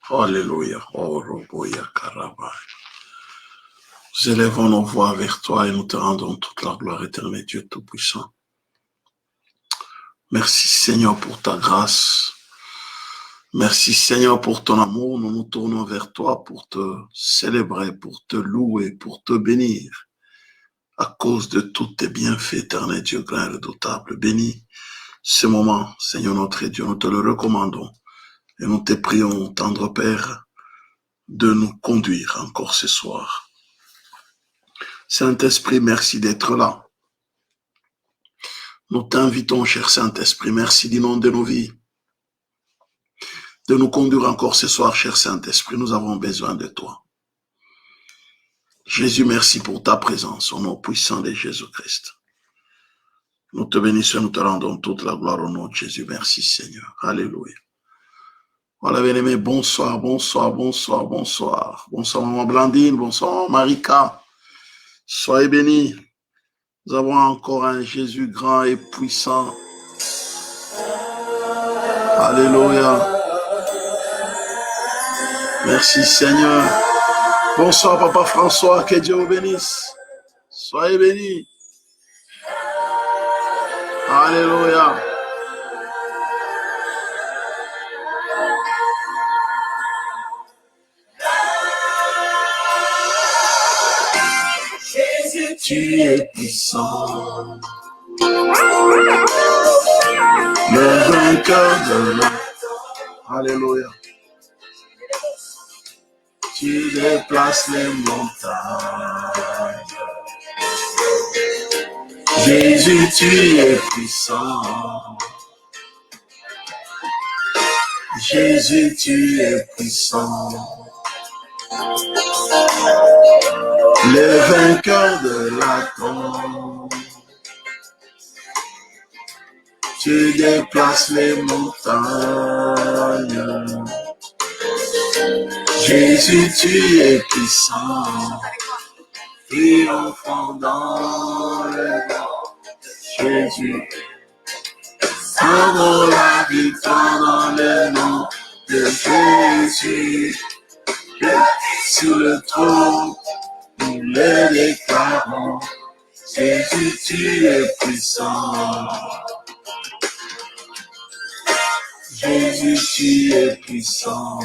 Alléluia. Oh, Roboya Karaba. Nous élevons nos voix vers toi et nous te rendons toute la gloire éternelle, Dieu Tout-Puissant. Merci Seigneur pour ta grâce. Merci Seigneur pour ton amour. Nous nous tournons vers toi pour te célébrer, pour te louer, pour te bénir. À cause de tous tes bienfaits, éternel Dieu grand et redoutable. Bénis ce moment, Seigneur notre Dieu, nous te le recommandons. Et nous te prions, tendre Père, de nous conduire encore ce soir. Saint-Esprit, merci d'être là. Nous t'invitons, cher Saint-Esprit, merci d'inonder nos vies, de nous conduire encore ce soir, cher Saint-Esprit. Nous avons besoin de toi. Jésus, merci pour ta présence, au nom puissant de Jésus-Christ. Nous te bénissons, nous te rendons toute la gloire au nom de Jésus. Merci, Seigneur. Alléluia. Voilà, bien-aimés, bonsoir, bonsoir, bonsoir, bonsoir. Bonsoir, maman Blandine, bonsoir, Marika. Soyez bénis. Nous avons encore un Jésus grand et puissant. Alléluia. Merci, Seigneur. Bonsoir, Papa François, que Dieu vous bénisse. Soyez bénis. Alléluia. Jésus, tu es puissant. Le vainqueur de la... Alléluia. Tu déplaces les montagnes. Jésus, tu es puissant. Jésus, tu es puissant. Le vainqueur de la tombe. Tu déplaces les montagnes. Jésus, tu es puissant. Triomphant dans le monde. Jésus, avons la victoire dans le nom de Jésus. Sur le trône, nous le déclarons. Jésus, tu es puissant. Jésus, tu es puissant.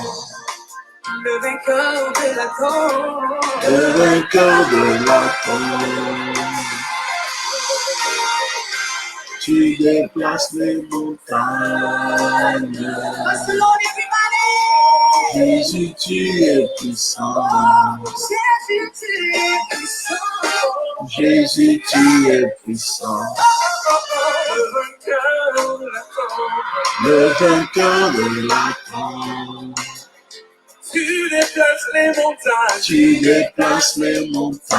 Le vainqueur de la tombe. Le vainqueur de la tombe. Tu déplaces les montagnes. Jésus, tu es puissant. Jésus, tu es puissant. Jésus, tu es puissant. Le vainqueur de la tombe. Tu déplaces les montagnes. Tu déplaces les montagnes.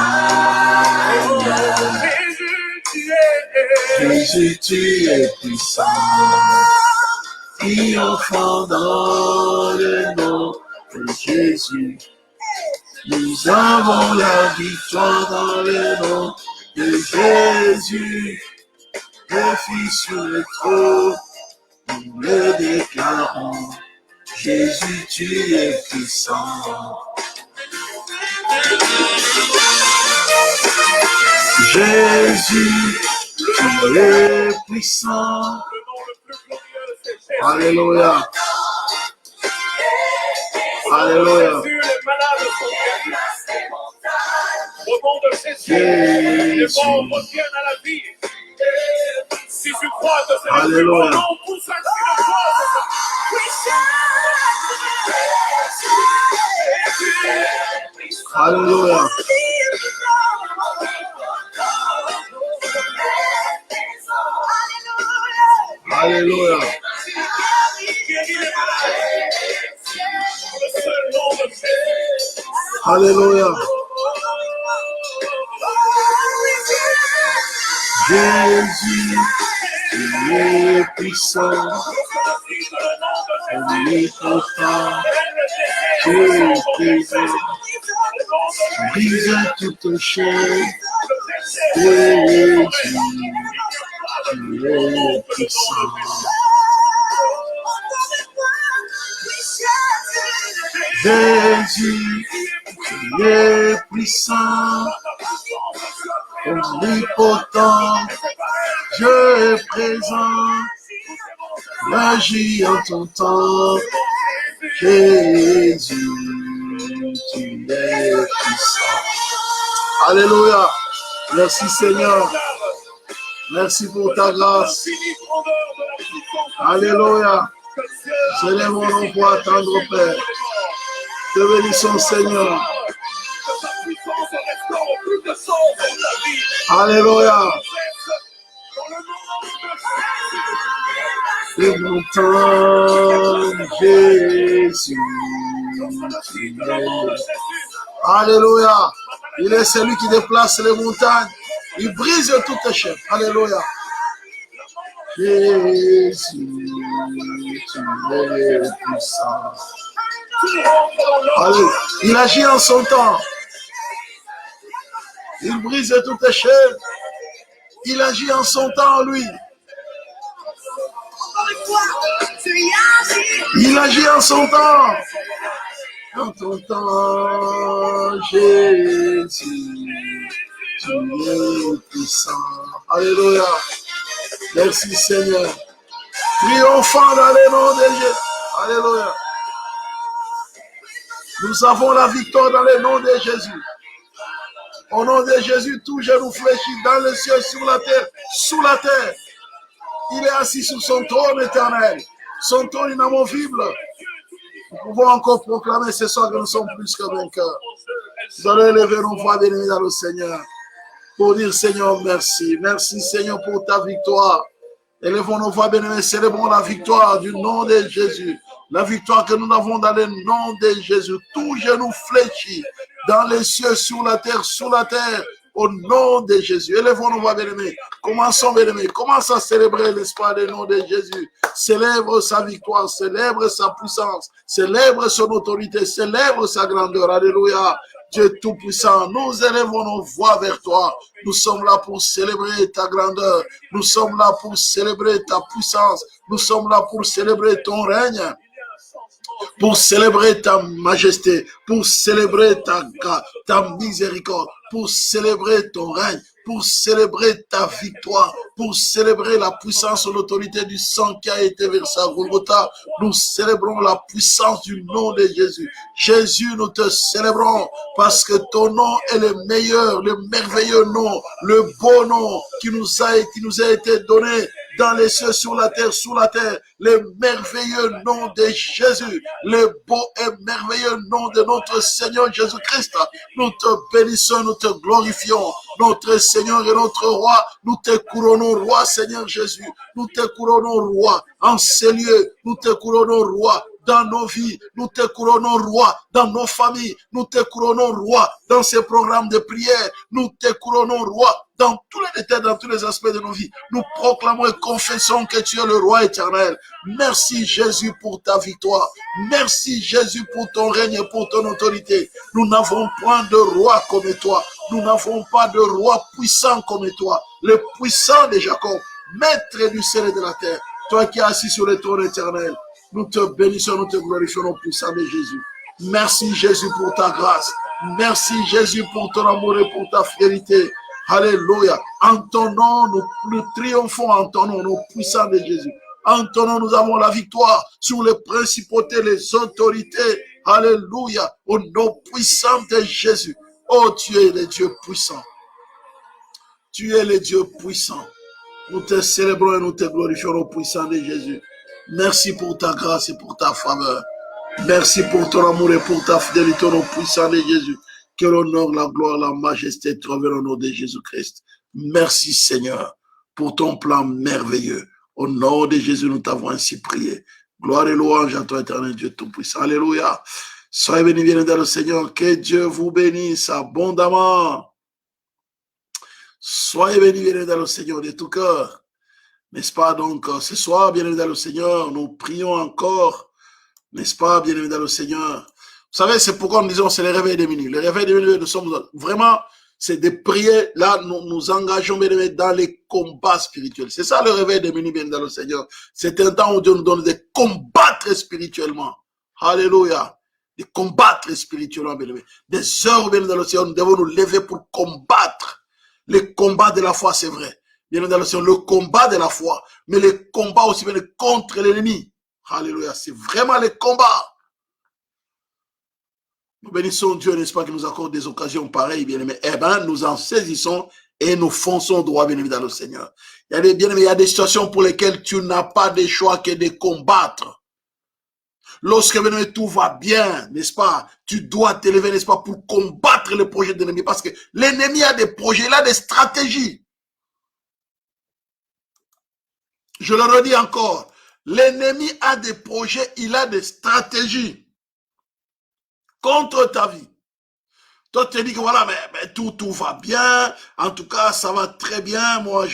Jésus, tu es puissant. Triomphant dans le nom de Jésus. Nous avons la victoire dans le nom de Jésus. Le Fils sur le trône, nous le déclarons. Jésus, tu es puissant. Jésus, tu es puissant. Alléluia. Alléluia. Au nom de Jésus, les morts reviennent à la vie. Si tu crois que c'est le plus grand nom, pousse un cri de joie. Alléluia. Alléluia. Alléluia. Jésus, tu es puissant. Omnipotent. Tu es présent. Brise toute chaîne. Jésus, tu es puissant. Jésus, tu es puissant, omnipotent, Dieu est présent, agis en ton temps. Jésus, tu es puissant. Alléluia. Merci Seigneur. Merci pour ta grâce. Alléluia. Seigneur, mon nom pour attendre, Père. Te bénissons, Seigneur. Alléluia. Et mon temps, Jésus. Alléluia. Il est celui qui déplace les montagnes. Il brise toutes les chaînes. Alléluia. Jésus, tu es puissant. Allez, il agit en son temps. Il brise toutes les chaînes. Il agit en son temps, lui. Il agit en son temps. En ton temps, Jésus, tu es puissant. Alléluia. Merci Seigneur. Triomphant dans le nom de Jésus. Alléluia. Nous avons la victoire dans le nom de Jésus. Au nom de Jésus, tout genou fléchit dans les cieux, sur la terre, sous la terre. Il est assis sur son trône éternel. Son trône inamovible. Nous pouvons encore proclamer ce soir que nous sommes plus que vainqueurs. Nous allons élever nos voix bénies dans le Seigneur. Pour dire Seigneur, merci. Merci Seigneur pour ta victoire. Élevons nos voix bénies, célébrons la victoire du nom de Jésus. La victoire que nous avons dans le nom de Jésus. Tout genou fléchit dans les cieux, sur la terre, sous la terre. Au nom de Jésus. Élevons nos voix bénies. Commençons bénies. Commençons à célébrer l'espoir du nom de Jésus. Célèbre sa victoire, célèbre sa puissance, célèbre son autorité, célèbre sa grandeur. Alléluia. Dieu Tout-Puissant, nous élevons nos voix vers toi. Nous sommes là pour célébrer ta grandeur. Nous sommes là pour célébrer ta puissance. Nous sommes là pour célébrer ton règne. Pour célébrer ta majesté, pour célébrer ta miséricorde, pour célébrer ton règne, pour célébrer ta victoire, pour célébrer la puissance et l'autorité du sang qui a été versé à Golgotha. Nous célébrons la puissance du nom de Jésus. Jésus, nous te célébrons parce que ton nom est le meilleur, le merveilleux nom, le beau nom qui nous a été donné dans les cieux, sur la terre, sous la terre, le merveilleux nom de Jésus, le beau et merveilleux nom de notre Seigneur Jésus-Christ. Nous te bénissons, nous te glorifions, notre Seigneur et notre Roi. Nous te couronnons, Roi, Seigneur Jésus. Nous te couronnons, Roi, en ces lieux. Nous te couronnons, Roi, dans nos vies. Nous te couronnons, Roi, dans nos familles. Nous te couronnons, Roi, dans ces programmes de prière. Nous te couronnons, Roi, dans tous les détails, dans tous les aspects de nos vies. Nous proclamons et confessons que tu es le Roi éternel. Merci Jésus pour ta victoire. Merci Jésus pour ton règne et pour ton autorité. Nous n'avons point de roi comme toi. Nous n'avons pas de roi puissant comme toi. Le puissant de Jacob, maître du ciel et de la terre. Toi qui es assis sur le trône éternel. Nous te bénissons, nous te glorifions au puissant de Jésus. Merci Jésus pour ta grâce. Merci Jésus pour ton amour et pour ta fidélité. Alléluia. En ton nom, nous triomphons en ton nom, nous puissants de Jésus. En ton nom, nous avons la victoire sur les principautés, les autorités. Alléluia. Au nom puissant de Jésus. Oh, tu es le Dieu puissant. Tu es le Dieu puissant. Nous te célébrons et nous te glorifions au puissant de Jésus. Merci pour ta grâce et pour ta faveur. Merci pour ton amour et pour ta fidélité au puissant de Jésus. Que l'honneur, la gloire, la majesté trouvent au nom de Jésus-Christ. Merci Seigneur pour ton plan merveilleux. Au nom de Jésus, nous t'avons ainsi prié. Gloire et louange à toi, éternel Dieu Tout-Puissant. Alléluia. Soyez bénis, bien dans le Seigneur. Que Dieu vous bénisse abondamment. Soyez bénis, bien dans le Seigneur de tout cœur. N'est-ce pas? Donc, ce soir, bien dans le Seigneur, nous prions encore. N'est-ce pas, bien dans le Seigneur? Vous savez, c'est pourquoi nous disons c'est le réveil des minuit. Le réveil des minuit, nous sommes vraiment, c'est de prier. Là, nous engageons bien dans les combats spirituels. C'est ça le réveil des minuit, bien dans le Seigneur. C'est un temps où Dieu nous donne de combattre spirituellement. Alléluia. de combattre spirituellement, bien-aimé. Des heures, bien dans le Seigneur, nous devons nous lever pour combattre. Le combat de la foi, c'est vrai. Bien dans le Seigneur, le combat de la foi, mais le combat aussi bien contre l'ennemi. Alléluia, c'est vraiment le combat. Nous bénissons Dieu, n'est-ce pas, qui nous accorde des occasions pareilles, bien-aimés. Eh bien, nous en saisissons et nous fonçons droit, bien-aimé, dans le Seigneur. Il y a des, bien-aimés, il y a des situations pour lesquelles tu n'as pas de choix que de combattre. Lorsque tout va bien, n'est-ce pas, tu dois t'élever, n'est-ce pas, pour combattre le projet de l'ennemi. Parce que l'ennemi a des projets, il a des stratégies. Je le redis encore. L'ennemi a des projets, il a des stratégies contre ta vie. Toi, tu te dis que voilà, mais tout va bien. En tout cas, ça va très bien. Moi,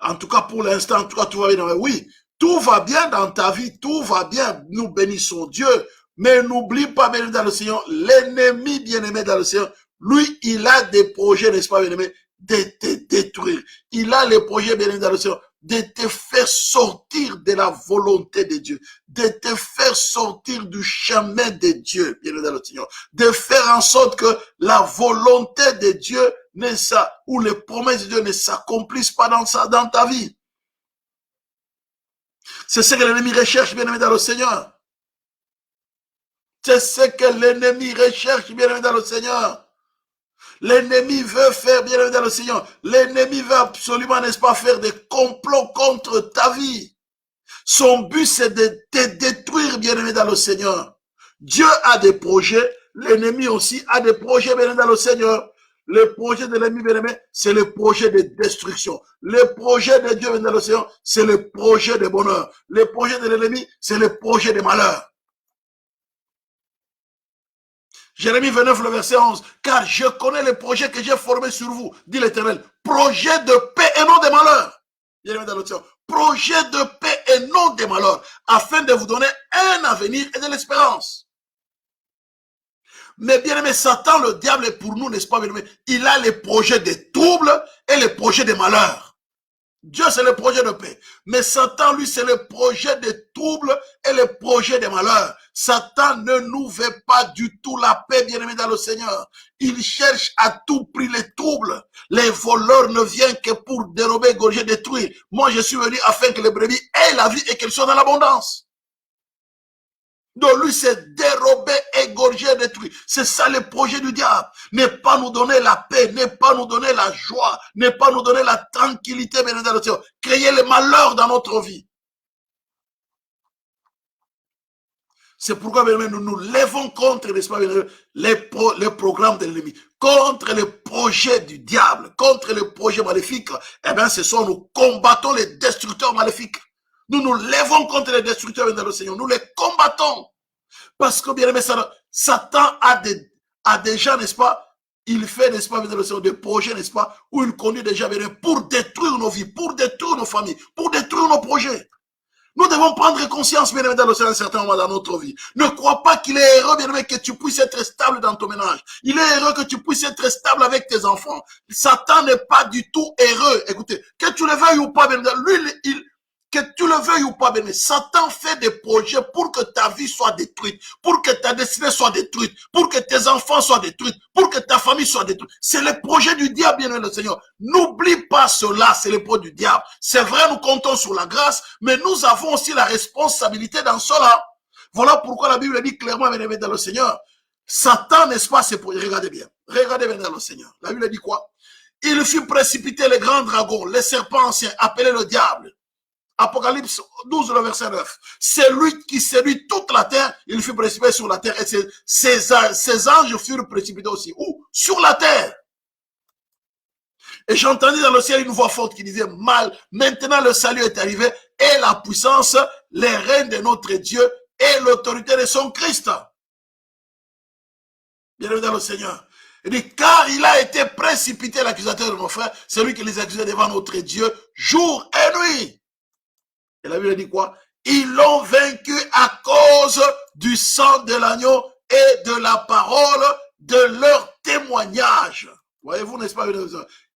en tout cas, pour l'instant, en tout cas, tout va bien. Oui. Tout va bien dans ta vie, tout va bien. Nous bénissons Dieu. Mais n'oublie pas, bien-aimé dans le Seigneur, l'ennemi bien-aimé dans le Seigneur, lui, il a des projets, n'est-ce pas, bien-aimé, de te détruire. Il a les projets, bien-aimé dans le Seigneur, de te faire sortir de la volonté de Dieu, de te faire sortir du chemin de Dieu, bien-aimé dans le Seigneur, de faire en sorte que la volonté de Dieu ou les promesses de Dieu ne s'accomplissent pas dans ta vie. C'est ce que l'ennemi recherche, bien-aimé dans le Seigneur. C'est ce que l'ennemi recherche, bien-aimé dans le Seigneur. L'ennemi veut faire, bien-aimé dans le Seigneur. L'ennemi veut absolument, n'est-ce pas, faire des complots contre ta vie. Son but, c'est de te détruire, bien-aimé dans le Seigneur. Dieu a des projets. L'ennemi aussi a des projets, bien-aimé dans le Seigneur. Le projet de l'ennemi, bien-aimé, c'est le projet de destruction. Le projet de Dieu, bien-aimé dans le Seigneur, c'est le projet de bonheur. Le projet de l'ennemi, c'est le projet de malheur. Jérémie 29, le verset 11. Car je connais les projets que j'ai formés sur vous, dit l'Éternel. Projet de paix et non de malheur. Jérémie dans le ciel. Projet de paix et non de malheur, afin de vous donner un avenir et de l'espérance. Mais bien aimé, Satan, le diable, est pour nous, n'est-ce pas, bien aimé, il a les projets de troubles et les projets de malheur. Dieu, c'est le projet de paix. Mais Satan, lui, c'est le projet de troubles et le projet de malheur. Satan ne nous veut pas du tout la paix, bien aimé dans le Seigneur. Il cherche à tout prix les troubles. Les voleurs ne viennent que pour dérober, égorger, détruire. Moi, je suis venu afin que les brebis aient la vie et qu'elles soient dans l'abondance. Donc lui, c'est dérober, égorger, détruire. C'est ça le projet du diable. Ne pas nous donner la paix, ne pas nous donner la joie, ne pas nous donner la tranquillité, bien dans le Seigneur. Créer le malheur dans notre vie. C'est pourquoi bien, nous nous levons contre, n'est-ce pas, les programmes de l'ennemi, contre les projets du diable, contre les projets maléfiques. Eh bien, ce sont nous combattons les destructeurs maléfiques. Nous nous levons contre les destructeurs dans le Seigneur. Nous les combattons. Parce que, bien aimé, Satan a déjà, n'est-ce pas, il fait, n'est-ce pas, dans le Seigneur, des projets, n'est-ce pas, où il conduit déjà, bien aimé, pour détruire nos vies, pour détruire nos familles, pour détruire nos projets. Nous devons prendre conscience, bien aimé, dans le Seigneur, à un certain moment dans notre vie. Ne crois pas qu'il est heureux, bien aimé, que tu puisses être stable dans ton ménage. Il est heureux que tu puisses être stable avec tes enfants. Satan n'est pas du tout heureux. Écoutez, que tu le veuilles ou pas, bien aimé, lui, que tu le veuilles ou pas, bien, Satan fait des projets pour que ta vie soit détruite, pour que ta destinée soit détruite, pour que tes enfants soient détruits, pour que ta famille soit détruite. C'est le projet du diable, bien le Seigneur. N'oublie pas cela, c'est le projet du diable. C'est vrai, nous comptons sur la grâce, mais nous avons aussi la responsabilité dans cela. Voilà pourquoi la Bible dit clairement, bien aimé, dans le Seigneur, Satan, n'est-ce pas, c'est pour... Regardez bien dans le Seigneur. La Bible dit quoi? Il fit précipiter les grands dragons, les serpents anciens, appelés le diable. Apocalypse 12, le verset 9. C'est lui qui séduit toute la terre, il fut précipité sur la terre. Et ses anges furent précipités aussi. Où? Sur la terre. Et j'entendis dans le ciel une voix forte qui disait, mal, maintenant le salut est arrivé, et la puissance, les règnes de notre Dieu, et l'autorité de son Christ. Bienvenue dans le Seigneur. Il dit, car il a été précipité, l'accusateur de nos frères, celui qui les accusait devant notre Dieu, jour et nuit. Et la Bible dit quoi? Ils l'ont vaincu à cause du sang de l'agneau et de la parole de leur témoignage. Voyez-vous, n'est-ce pas?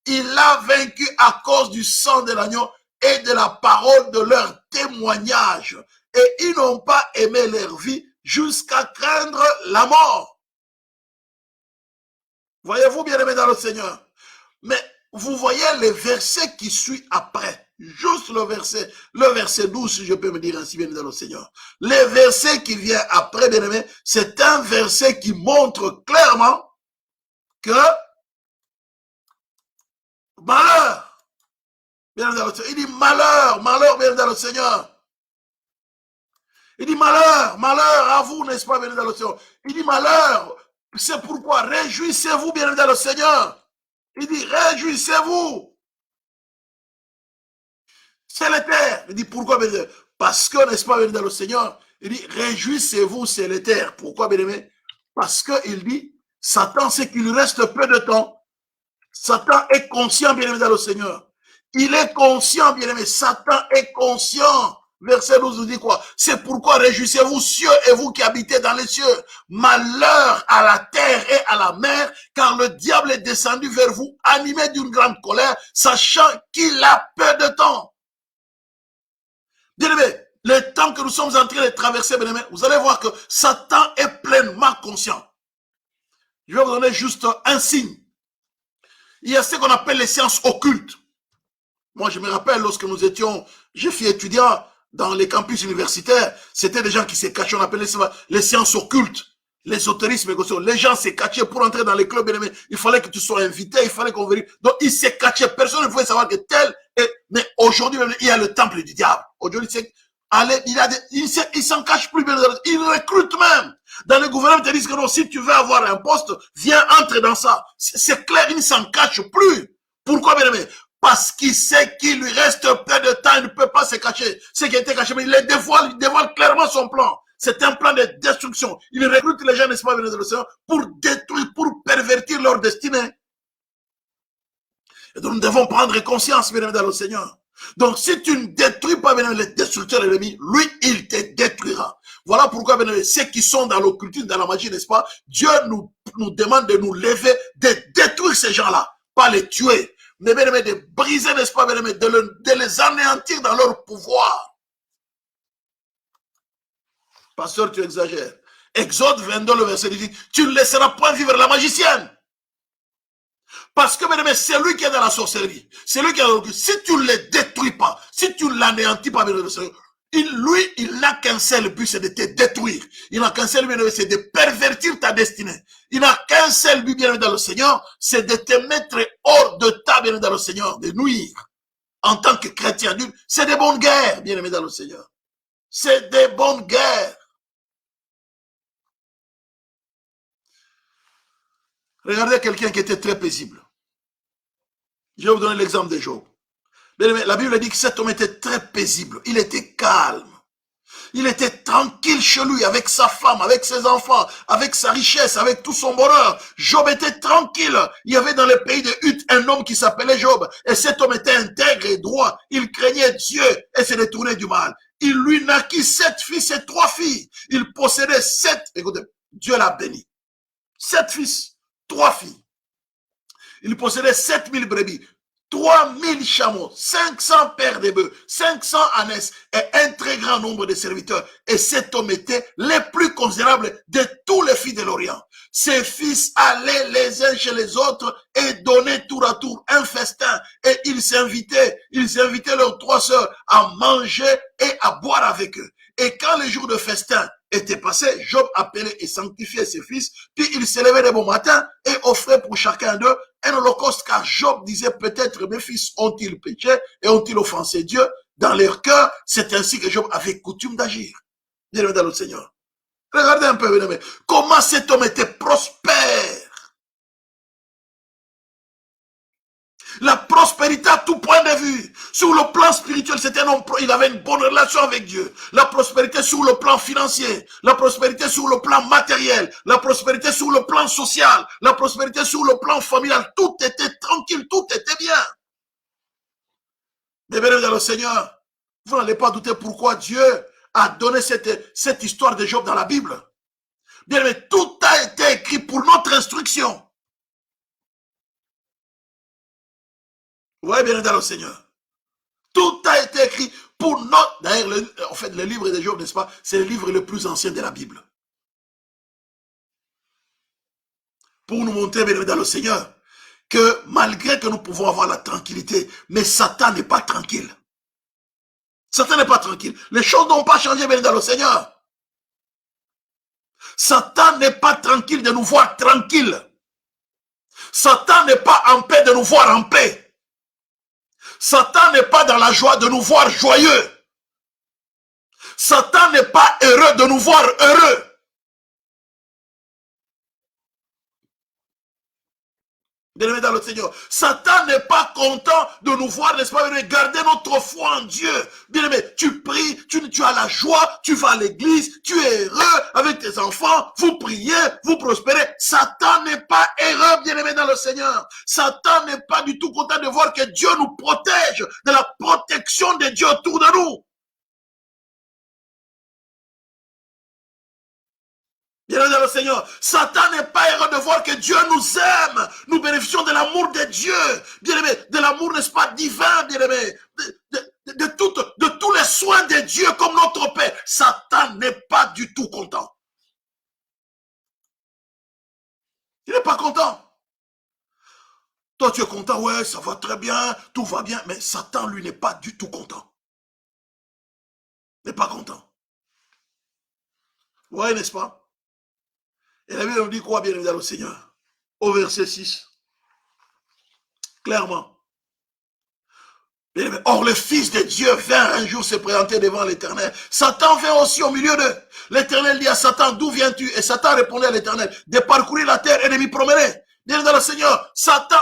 Il l'a vaincu à cause du sang de l'agneau et de la parole de leur témoignage. Et ils n'ont pas aimé leur vie jusqu'à craindre la mort. Voyez-vous, bien-aimés dans le Seigneur. Mais vous voyez les versets qui suivent après. Juste le verset 12, si je peux me dire ainsi, bien dans le Seigneur. Les versets qui viennent après, bien aimé, c'est un verset qui montre clairement que malheur, bien dans le Seigneur. Il dit malheur, malheur, bien dans le Seigneur. Il dit malheur, malheur à vous, n'est-ce pas, bien dans le Seigneur. Il dit malheur, c'est pourquoi réjouissez-vous, bien dans le Seigneur. Il dit réjouissez-vous. C'est l'éther. Il dit pourquoi, bien aimé? Parce que, n'est-ce pas, bien dans le Seigneur, il dit réjouissez-vous, c'est l'éther. Pourquoi, bien aimé? Parce qu'il dit, Satan sait qu'il reste peu de temps. Satan est conscient, bien aimé, dans le Seigneur. Il est conscient, bien aimé. Satan est conscient. Verset 12 nous dit quoi? C'est pourquoi réjouissez-vous, cieux, et vous qui habitez dans les cieux. Malheur à la terre et à la mer, car le diable est descendu vers vous, animé d'une grande colère, sachant qu'il a peu de temps. Bien-aimé, le temps que nous sommes en train de traverser, bien-aimé, vous allez voir que Satan est pleinement conscient. Je vais vous donner juste un signe. Il y a ce qu'on appelle les sciences occultes. Moi, je me rappelle lorsque nous étions, je fus étudiant dans les campus universitaires, c'était des gens qui se cachaient, on appelait ça les sciences occultes, l'ésotérisme, les gens se cachaient pour entrer dans les clubs, bien-aimé. Il fallait que tu sois invité, il fallait qu'on vérifie. Donc, ils se cachaient, personne ne pouvait savoir que tel est. Mais aujourd'hui, il y a le temple du diable. Aujourd'hui, c'est allez, il s'en cache plus, bien. Il recrute même. Dans le gouvernement, ils te disent que non, si tu veux avoir un poste, viens, entre dans ça. C'est clair, il ne s'en cache plus. Pourquoi, bien aimé? Parce qu'il sait qu'il lui reste peu de temps, il ne peut pas se cacher. Ce qui a été caché, mais il dévoile clairement son plan. C'est un plan de destruction. Il recrute les gens, n'est-ce pas, bien aimé, pour détruire, pour pervertir leur destinée. Et donc, nous devons prendre conscience, bien aimé, dans le Seigneur. Donc, si tu ne détruis pas, bien aimé, le destructeur ennemi, lui, il te détruira. Voilà pourquoi, bien aimé, ceux qui sont dans l'occultisme, dans la magie, n'est-ce pas, Dieu nous demande de nous lever, de détruire ces gens-là, pas les tuer, mais bien aimé, de briser, n'est-ce pas, bien aimé, de les anéantir dans leur pouvoir. Pasteur, tu exagères. Exode 22, le verset dit, tu ne laisseras point vivre la magicienne. Parce que, bien aimé, c'est lui qui est dans la sorcellerie. C'est lui qui est dans le... Si tu ne le détruis pas, si tu ne l'anéantis pas, bien aimé, lui, il n'a qu'un seul but, c'est de te détruire. Il n'a qu'un seul but, c'est de pervertir ta destinée. Il n'a qu'un seul but, bien aimé, dans le Seigneur, c'est de te mettre hors de ta, bien aimé, dans le Seigneur, de nuire. En tant que chrétien, c'est des bonnes guerres, bien aimé, dans le Seigneur. C'est des bonnes guerres. Regardez quelqu'un qui était très paisible. Je vais vous donner l'exemple de Job. La Bible dit que cet homme était très paisible. Il était calme. Il était tranquille chez lui, avec sa femme, avec ses enfants, avec sa richesse, avec tout son bonheur. Job était tranquille. Il y avait dans le pays de Huth un homme qui s'appelait Job. Et cet homme était intègre et droit. Il craignait Dieu et se détournait du mal. Il lui naquit 7 fils et 3 filles. Il possédait 7. Écoutez, Dieu l'a béni. 7 fils, 3 filles. Il possédait 7000 brebis, 3000 chameaux, 500 paires de bœufs, 500 ânesses et un très grand nombre de serviteurs. Et cet homme était le plus considérable de tous les fils de l'Orient. Ses fils allaient les uns chez les autres et donnaient tour à tour un festin. Et ils invitaient leurs 3 sœurs à manger et à boire avec eux. Et quand les jours de festin étaient passés, Job appelait et sanctifiait ses fils, puis il se levait de bon matin et offrait pour chacun d'eux un holocauste, car Job disait peut-être mes fils ont-ils péché et ont-ils offensé Dieu dans leur cœur. C'est ainsi que Job avait coutume d'agir. Bien-aimé dans le Seigneur. Regardez un peu, bien-aimé, comment cet homme était prospère. La prospérité à tout point de vue. Sur le plan spirituel, c'était un homme, il avait une bonne relation avec Dieu. La prospérité sur le plan financier. La prospérité sur le plan matériel. La prospérité sur le plan social. La prospérité sur le plan familial. Tout était tranquille, tout était bien. Mais bien dans le Seigneur, vous n'allez pas douter pourquoi Dieu a donné cette histoire de Job dans la Bible. Bien, mais tout a été écrit pour notre instruction. Vous voyez bien dans le Seigneur. Tout a été écrit pour notre... D'ailleurs, en fait, le livre de Job, n'est-ce pas, c'est le livre le plus ancien de la Bible. pour nous montrer, bien aimé dans le Seigneur, que malgré que nous pouvons avoir la tranquillité, mais Satan n'est pas tranquille. Satan n'est pas tranquille. Les choses n'ont pas changé, bien dans le Seigneur. Satan n'est pas tranquille de nous voir tranquilles. Satan n'est pas en paix de nous voir en paix. Satan n'est pas dans la joie de nous voir joyeux. Satan n'est pas heureux de nous voir heureux. Bien-aimé dans le Seigneur, Satan n'est pas content de nous voir, n'est-ce pas, garder notre foi en Dieu. Bien-aimé, tu pries, tu as la joie, tu vas à l'église, tu es heureux avec tes enfants, vous priez, vous prospérez. Satan n'est pas heureux, bien-aimé dans le Seigneur. Satan n'est pas du tout content de voir que Dieu nous protège, de la protection de Dieu autour de nous. Bien dans le Seigneur, Satan n'est pas heureux de voir que Dieu nous aime. Nous bénéficions de l'amour de Dieu. Bien-aimé, de l'amour, n'est-ce pas, divin, bien-aimé. De tous les soins de Dieu comme notre Père. Satan n'est pas du tout content. Il n'est pas content. Toi, tu es content, ouais, ça va très bien, tout va bien. Mais Satan, lui, n'est pas du tout content. Il n'est pas content. Ouais, n'est-ce pas? Et la Bible nous dit quoi, bien évidemment, le Seigneur? Au verset 6. Clairement. Or, le Fils de Dieu vint un jour se présenter devant l'Éternel. Satan vint aussi au milieu d'eux. L'Éternel dit à Satan, d'où viens-tu? Et Satan répondait à l'Éternel, de parcourir la terre et de m'y promener. Bien évidemment, le Seigneur, Satan...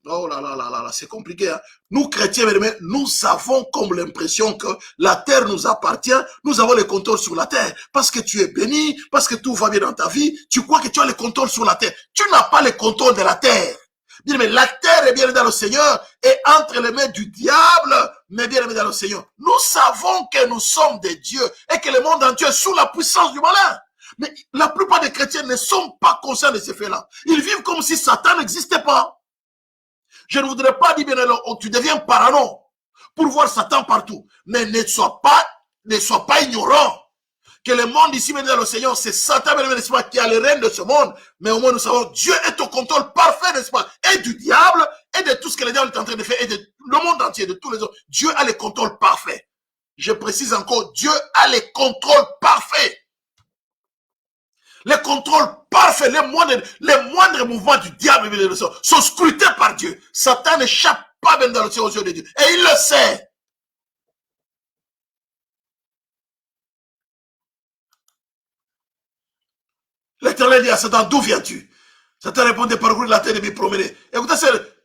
Oh là là là là, c'est compliqué. Hein? Nous, chrétiens, nous avons comme l'impression que la terre nous appartient. Nous avons le contrôle sur la terre. Parce que tu es béni, parce que tout va bien dans ta vie, tu crois que tu as le contrôle sur la terre. Tu n'as pas le contrôle de la terre. Bien aimé, la terre est bien dans le Seigneur et entre les mains du diable, mais bien aimé dans le Seigneur. Nous savons que nous sommes des dieux et que le monde entier est sous la puissance du malin. Mais la plupart des chrétiens ne sont pas conscients de ces faits-là. Ils vivent comme si Satan n'existait pas. Je ne voudrais pas dire, bien, tu deviens parano pour voir Satan partout. Mais ne sois pas ignorant que le monde ici, bien dans le Seigneur, c'est Satan, n'est-ce pas, qui a le règne de ce monde. Mais au moins, nous savons, Dieu est au contrôle parfait, n'est-ce pas, et du diable, et de tout ce que le diable est en train de faire, et de le monde entier, de tous les autres. Dieu a le contrôle parfait. Je précise encore, Dieu a le contrôle parfait. Les contrôles parfaits, les moindres mouvements du diable sont scrutés par Dieu. Satan n'échappe pas bien dans le ciel aux yeux de Dieu. Et il le sait. L'Éternel dit à Satan, d'où viens-tu? Satan répond de parcourir la terre et de m'y promener. Écoutez,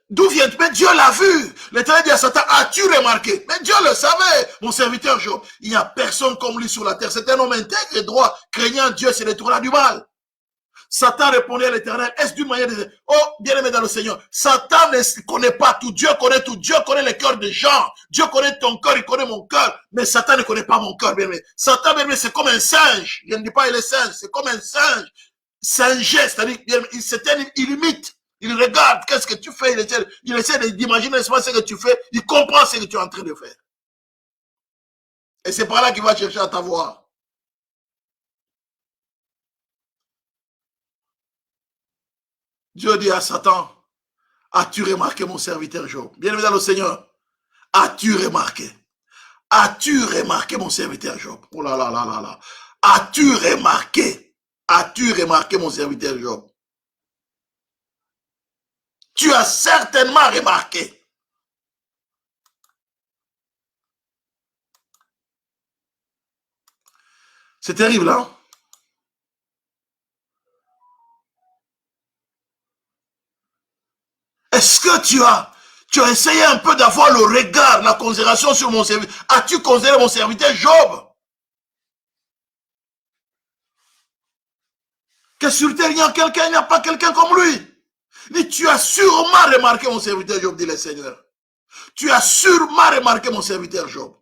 d'où viens-tu? Mais Dieu l'a vu. L'Éternel dit à Satan, as-tu remarqué? Mais Dieu le savait, mon serviteur Job. Il n'y a personne comme lui sur la terre. C'est un homme intègre et droit, craignant Dieu, se détournant du mal. Satan répondait à l'Éternel, est-ce d'une manière de... Oh, bien-aimé dans le Seigneur, Satan ne connaît pas tout, Dieu connaît tout, Dieu connaît le cœur des gens, Dieu connaît ton cœur, il connaît mon cœur, mais Satan ne connaît pas mon cœur, bien-aimé. Satan, bien-aimé, c'est comme un singe, je ne dis pas il est singe, c'est comme un singe, singer, c'est-à-dire, il imite, il regarde, qu'est-ce que tu fais, il essaie d'imaginer ce que tu fais, il comprend ce que tu es en train de faire. Et c'est par là qu'il va chercher à t'avoir. Dieu dit à Satan, as-tu remarqué mon serviteur Job? Bien-aimé dans le Seigneur, as-tu remarqué? As-tu remarqué mon serviteur Job? Oh là là là là là. As-tu remarqué? As-tu remarqué mon serviteur Job? Tu as certainement remarqué. C'est terrible, hein? Est-ce que tu as essayé un peu d'avoir le regard, la considération sur mon serviteur? As-tu considéré mon serviteur Job? Que sur terre, il n'y a pas quelqu'un comme lui. Mais tu as sûrement remarqué mon serviteur Job, dit le Seigneur. Tu as sûrement remarqué mon serviteur Job.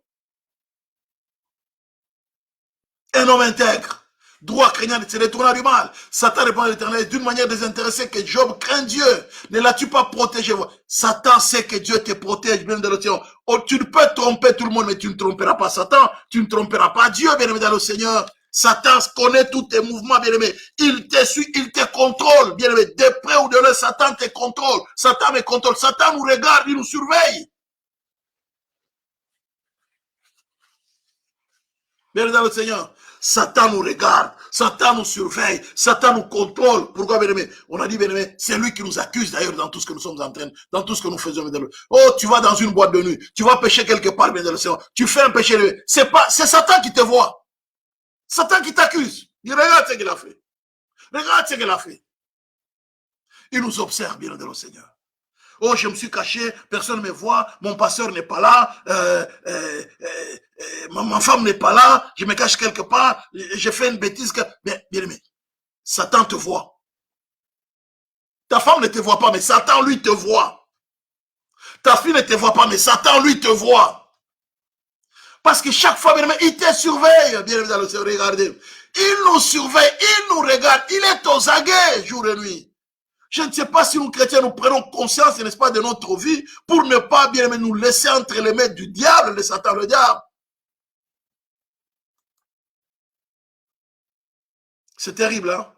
Un homme intègre, droit, craignant, se détournant du mal. Satan répond à l'Éternel d'une manière désintéressée que Job craint Dieu. Ne l'as-tu pas protégé? Satan sait que Dieu te protège, bien dans le Seigneur. Oh, tu peux tromper tout le monde, mais tu ne tromperas pas Satan. Tu ne tromperas pas Dieu, bien aimé dans le Seigneur. Satan connaît tous tes mouvements, bien-aimé. Il te suit, il te contrôle, bien-aimé. De près ou de loin, Satan te contrôle. Satan me contrôle. Satan nous regarde, il nous surveille. Bien dans le Seigneur, Satan nous regarde, Satan nous surveille, Satan nous contrôle. Pourquoi, bien-aimé? On a dit, bien-aimé, c'est lui qui nous accuse d'ailleurs dans tout ce que nous sommes en train, dans tout ce que nous faisons. Oh, tu vas dans une boîte de nuit, tu vas pécher quelque part, bien dans le Seigneur, tu fais un péché, c'est Satan qui te voit. Satan qui t'accuse. Il regarde ce qu'il a fait. Regarde ce qu'il a fait. Il nous observe, bien dans le Seigneur. Oh, je me suis caché, personne ne me voit, mon pasteur n'est pas là, ma femme n'est pas là, je me cache quelque part, j'ai fait une bêtise. Bien aimé, Satan te voit. Ta femme ne te voit pas, mais Satan, lui, te voit. Ta fille ne te voit pas, mais Satan, lui, te voit. Parce que chaque fois, bien aimé, il te surveille. Bien aimé, dans le Seigneur, regardez. Il nous surveille, il nous regarde, il est aux aguets, jour et nuit. Je ne sais pas si nous, chrétiens, nous prenons conscience, n'est-ce pas, de notre vie pour ne pas, bien aimé, nous laisser entre les mains du diable, de Satan, le diable. C'est terrible, hein?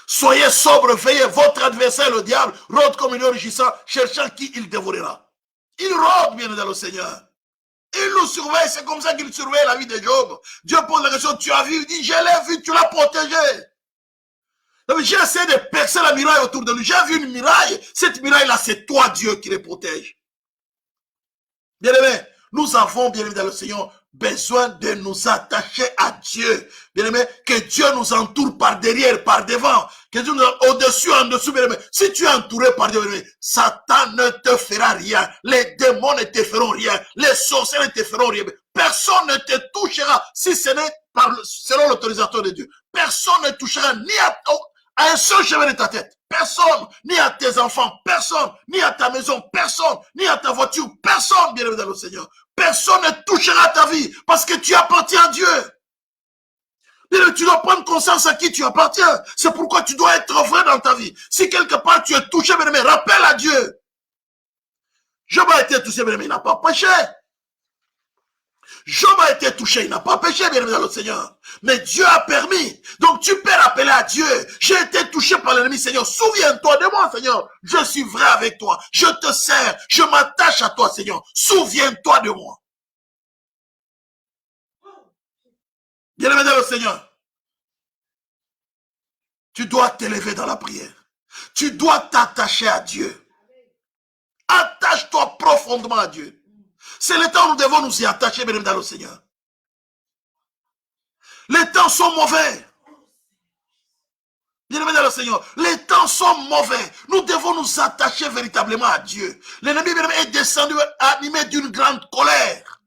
Soyez sobre, veillez, votre adversaire, le diable, rôde comme une rugissant, cherchant qui il dévorera. Il rôde, bien dans le Seigneur. Il nous surveille, c'est comme ça qu'il surveille la vie de Job. Dieu pose la question, tu as vu, il dit, je l'ai vu, tu l'as protégé. J'ai essayé de percer la muraille autour de lui. J'ai vu une muraille. Cette muraille-là, c'est toi, Dieu, qui les protège. Bien aimé, nous avons, bien aimé, dans le Seigneur, besoin de nous attacher à Dieu. Bien aimé, que Dieu nous entoure par derrière, par devant. Que Dieu nous au-dessus, en dessous, bien aimé. Si tu es entouré par Dieu, bien aimé, Satan ne te fera rien. Les démons ne te feront rien. Les sorciers ne te feront rien. Personne ne te touchera si ce n'est selon l'autorisateur de Dieu. Personne ne touchera ni à un seul cheveu de ta tête. Personne, ni à tes enfants, personne, ni à ta maison, personne, ni à ta voiture, personne, bien aimé dans le Seigneur. Personne ne touchera ta vie parce que tu appartiens à Dieu. Bien aimé, tu dois prendre conscience à qui tu appartiens. C'est pourquoi tu dois être vrai dans ta vie. Si quelque part tu es touché, bien aimé, rappelle à Dieu. Job a été touché, bien aimé, il n'a pas péché. Job a été touché, il n'a pas péché, bien aimé dans le Seigneur. Mais Dieu a permis. Donc tu peux rappeler à Dieu, j'ai été touché par l'ennemi, Seigneur. Souviens-toi de moi, Seigneur. Je suis vrai avec toi. Je te sers. Je m'attache à toi, Seigneur. Souviens-toi de moi. Bien aimé dans le Seigneur. Tu dois t'élever dans la prière. Tu dois t'attacher à Dieu. Attache-toi profondément à Dieu. C'est le temps où nous devons nous y attacher, bien aimé dans le Seigneur. Les temps sont mauvais. Bien aimé dans le Seigneur, les temps sont mauvais. Nous devons nous attacher véritablement à Dieu. L'ennemi, bien aimé, est descendu animé d'une grande colère.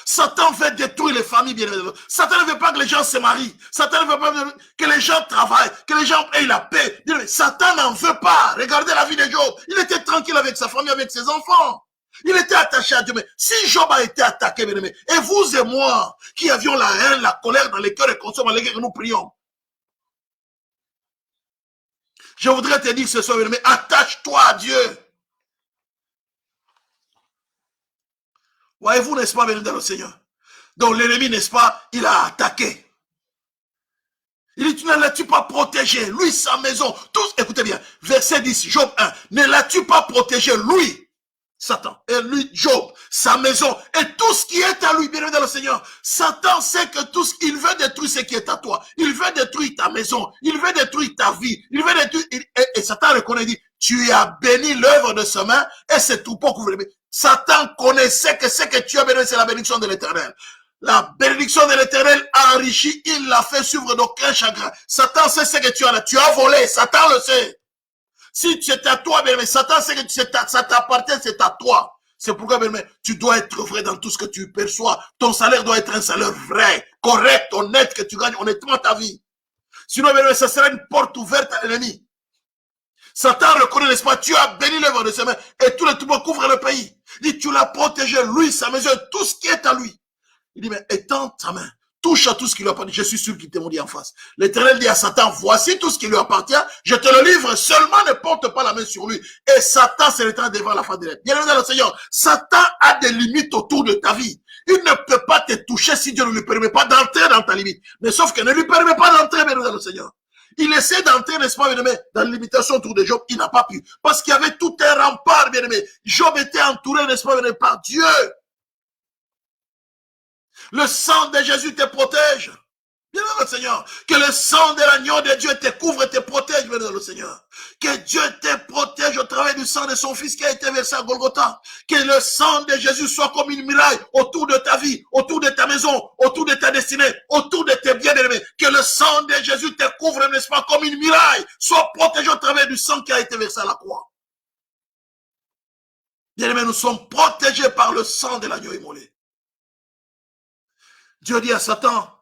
Satan veut détruire les familles, bien aimé. Satan ne veut pas que les gens se marient. Satan ne veut pas que les gens travaillent, que les gens aient la paix. Bien aimé, Satan n'en veut pas. Regardez la vie de Job. Il était tranquille avec sa famille, avec ses enfants. Il était attaché à Dieu. Mais si Job a été attaqué, bien aimé, et vous et moi, qui avions la haine, la colère dans les cœurs et consomment les que nous prions, je voudrais te dire ce soir, bien aimé, attache-toi à Dieu. Voyez-vous, n'est-ce pas, bien aimé dans le Seigneur? Donc l'ennemi, n'est-ce pas, il a attaqué. Il dit, tu ne l'as-tu pas protégé, lui, sa maison, tous, écoutez bien, verset 10, Job 1, ne l'as-tu pas protégé, lui, Satan, et lui, Job, sa maison, et tout ce qui est à lui, bien aimé dans le Seigneur. Satan sait que tout ce qu'il veut détruire, ce qui est à toi. Il veut détruire ta maison, il veut détruire ta vie, il veut détruire, et Satan reconnaît, il dit, tu as béni l'œuvre de ses mains, et c'est tout pour couvrir. Satan connaissait que ce que tu as béni, c'est la bénédiction de l'Éternel. La bénédiction de l'Éternel a enrichi, il l'a fait suivre d'aucun chagrin. Satan sait ce que tu as là, tu as volé, Satan le sait. Si c'est à toi, bien aimé, Satan sait que ça t'appartient, c'est à toi. C'est pourquoi, bien aimé, tu dois être vrai dans tout ce que tu perçois. Ton salaire doit être un salaire vrai, correct, honnête, que tu gagnes honnêtement ta vie. Sinon, bien aimé, ça sera une porte ouverte à l'ennemi. Satan reconnaît, n'est-ce pas, tu as béni l'œuvre de ses mains et tout le troupeau couvre le pays. Il dit, tu l'as protégé, lui, sa maison, tout ce qui est à lui. Il dit, mais étends ta main. Touche à tout ce qui lui appartient. Je suis sûr qu'il te dit en face. L'Éternel dit à Satan, voici tout ce qui lui appartient. Je te le livre, seulement ne porte pas la main sur lui. Et Satan se retient devant la face de l'être. Bien aimé dans le Seigneur, Satan a des limites autour de ta vie. Il ne peut pas te toucher si Dieu ne lui permet pas d'entrer dans ta limite. Mais sauf qu'il ne lui permet pas d'entrer, bien dans le Seigneur. Il essaie d'entrer, n'est-ce pas, bien aimé, dans la limitation autour de Job. Il n'a pas pu. Parce qu'il y avait tout un rempart, bien aimé. Job était entouré, n'est-ce pas, bien aimé, par Dieu. Le sang de Jésus te protège. Bien dans le Seigneur. Que le sang de l'agneau de Dieu te couvre et te protège, bien dans le Seigneur. Que Dieu te protège au travers du sang de son Fils qui a été versé à Golgotha. Que le sang de Jésus soit comme une muraille autour de ta vie, autour de ta maison, autour de ta destinée, autour de tes bien-aimés. Que le sang de Jésus te couvre, n'est-ce pas, comme une muraille. Sois protégé au travers du sang qui a été versé à la croix. Bien-aimés, nous sommes protégés par le sang de l'agneau immolé. Dieu dit à Satan,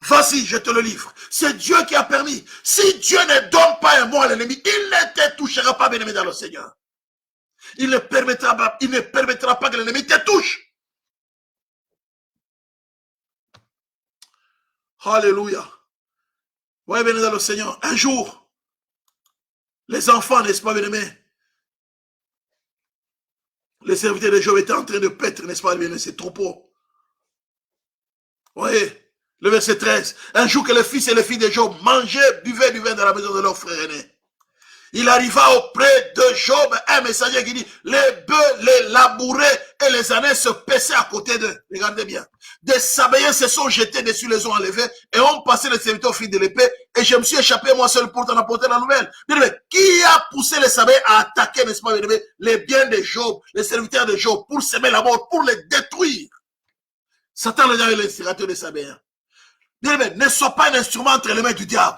vas-y, je te le livre. C'est Dieu qui a permis. Si Dieu ne donne pas un mot à l'ennemi, il ne te touchera pas, bien-aimé, dans le Seigneur. Il ne permettra pas que l'ennemi te touche. Alléluia. Oui, bien-aimé, dans le Seigneur. Un jour, les enfants, n'est-ce pas, bien-aimé, les serviteurs de Job étaient en train de paître, n'est-ce pas, bien-aimé, ces troupeaux. Oui. Le verset 13. Un jour que les fils et les filles de Job mangeaient, buvaient du vin dans la maison de leur frère aîné. Il arriva auprès de Job un messager qui dit, les bœufs, les labouraient et les ânes se paissaient à côté d'eux. Regardez bien. Des Sabéens se sont jetés dessus, les ont enlevés et ont passé les serviteurs au fil de l'épée et je me suis échappé moi seul pour t'en apporter la nouvelle. Bien-aimé, qui a poussé les Sabéens à attaquer, n'est-ce pas, bien-aimé, les biens de Job, les serviteurs de Job, pour semer la mort, pour les détruire? Satan les a eu l'instigateur des Sabéens. Bien-aimé, ne sois pas un instrument entre les mains du diable.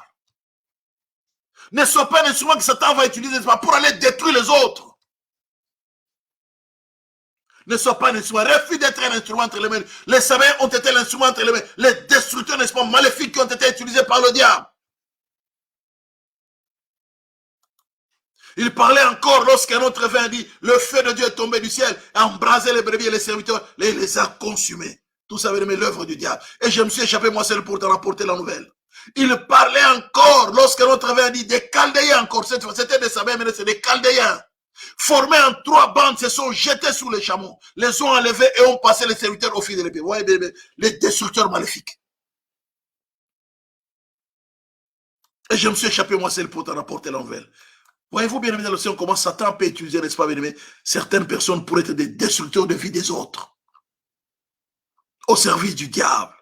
Ne sois pas un instrument que Satan va utiliser pour aller détruire les autres. Ne sois pas un instrument. Refuse d'être un instrument entre les mains. Les Sabéens ont été l'instrument entre les mains. Les destructeurs, n'est-ce pas, maléfiques qui ont été utilisés par le diable. Il parlait encore lorsqu'un autre vint dit, le feu de Dieu est tombé du ciel, a embrasé les brebis et les serviteurs, et les a consumés. Tout ça avait aimé l'œuvre du diable. Et je me suis échappé moi seul pour t'en apporter la nouvelle. Il parlait encore lorsqu'un autre avait dit des Chaldéens encore. C'était des Sabéens, mais c'est des Chaldéens. Formés en 3 bandes, se sont jetés sous les chameaux. Les ont enlevés et ont passé les serviteurs au fil de l'épée. Vous voyez, les destructeurs maléfiques. Et je me suis échappé moi seul pour t'en apporter la nouvelle. Voyez-vous bien aimé dans le Seigneur comment Satan peut utiliser, n'est-ce pas, bien aimé, certaines personnes pour être des destructeurs de vie des autres. Au service du diable.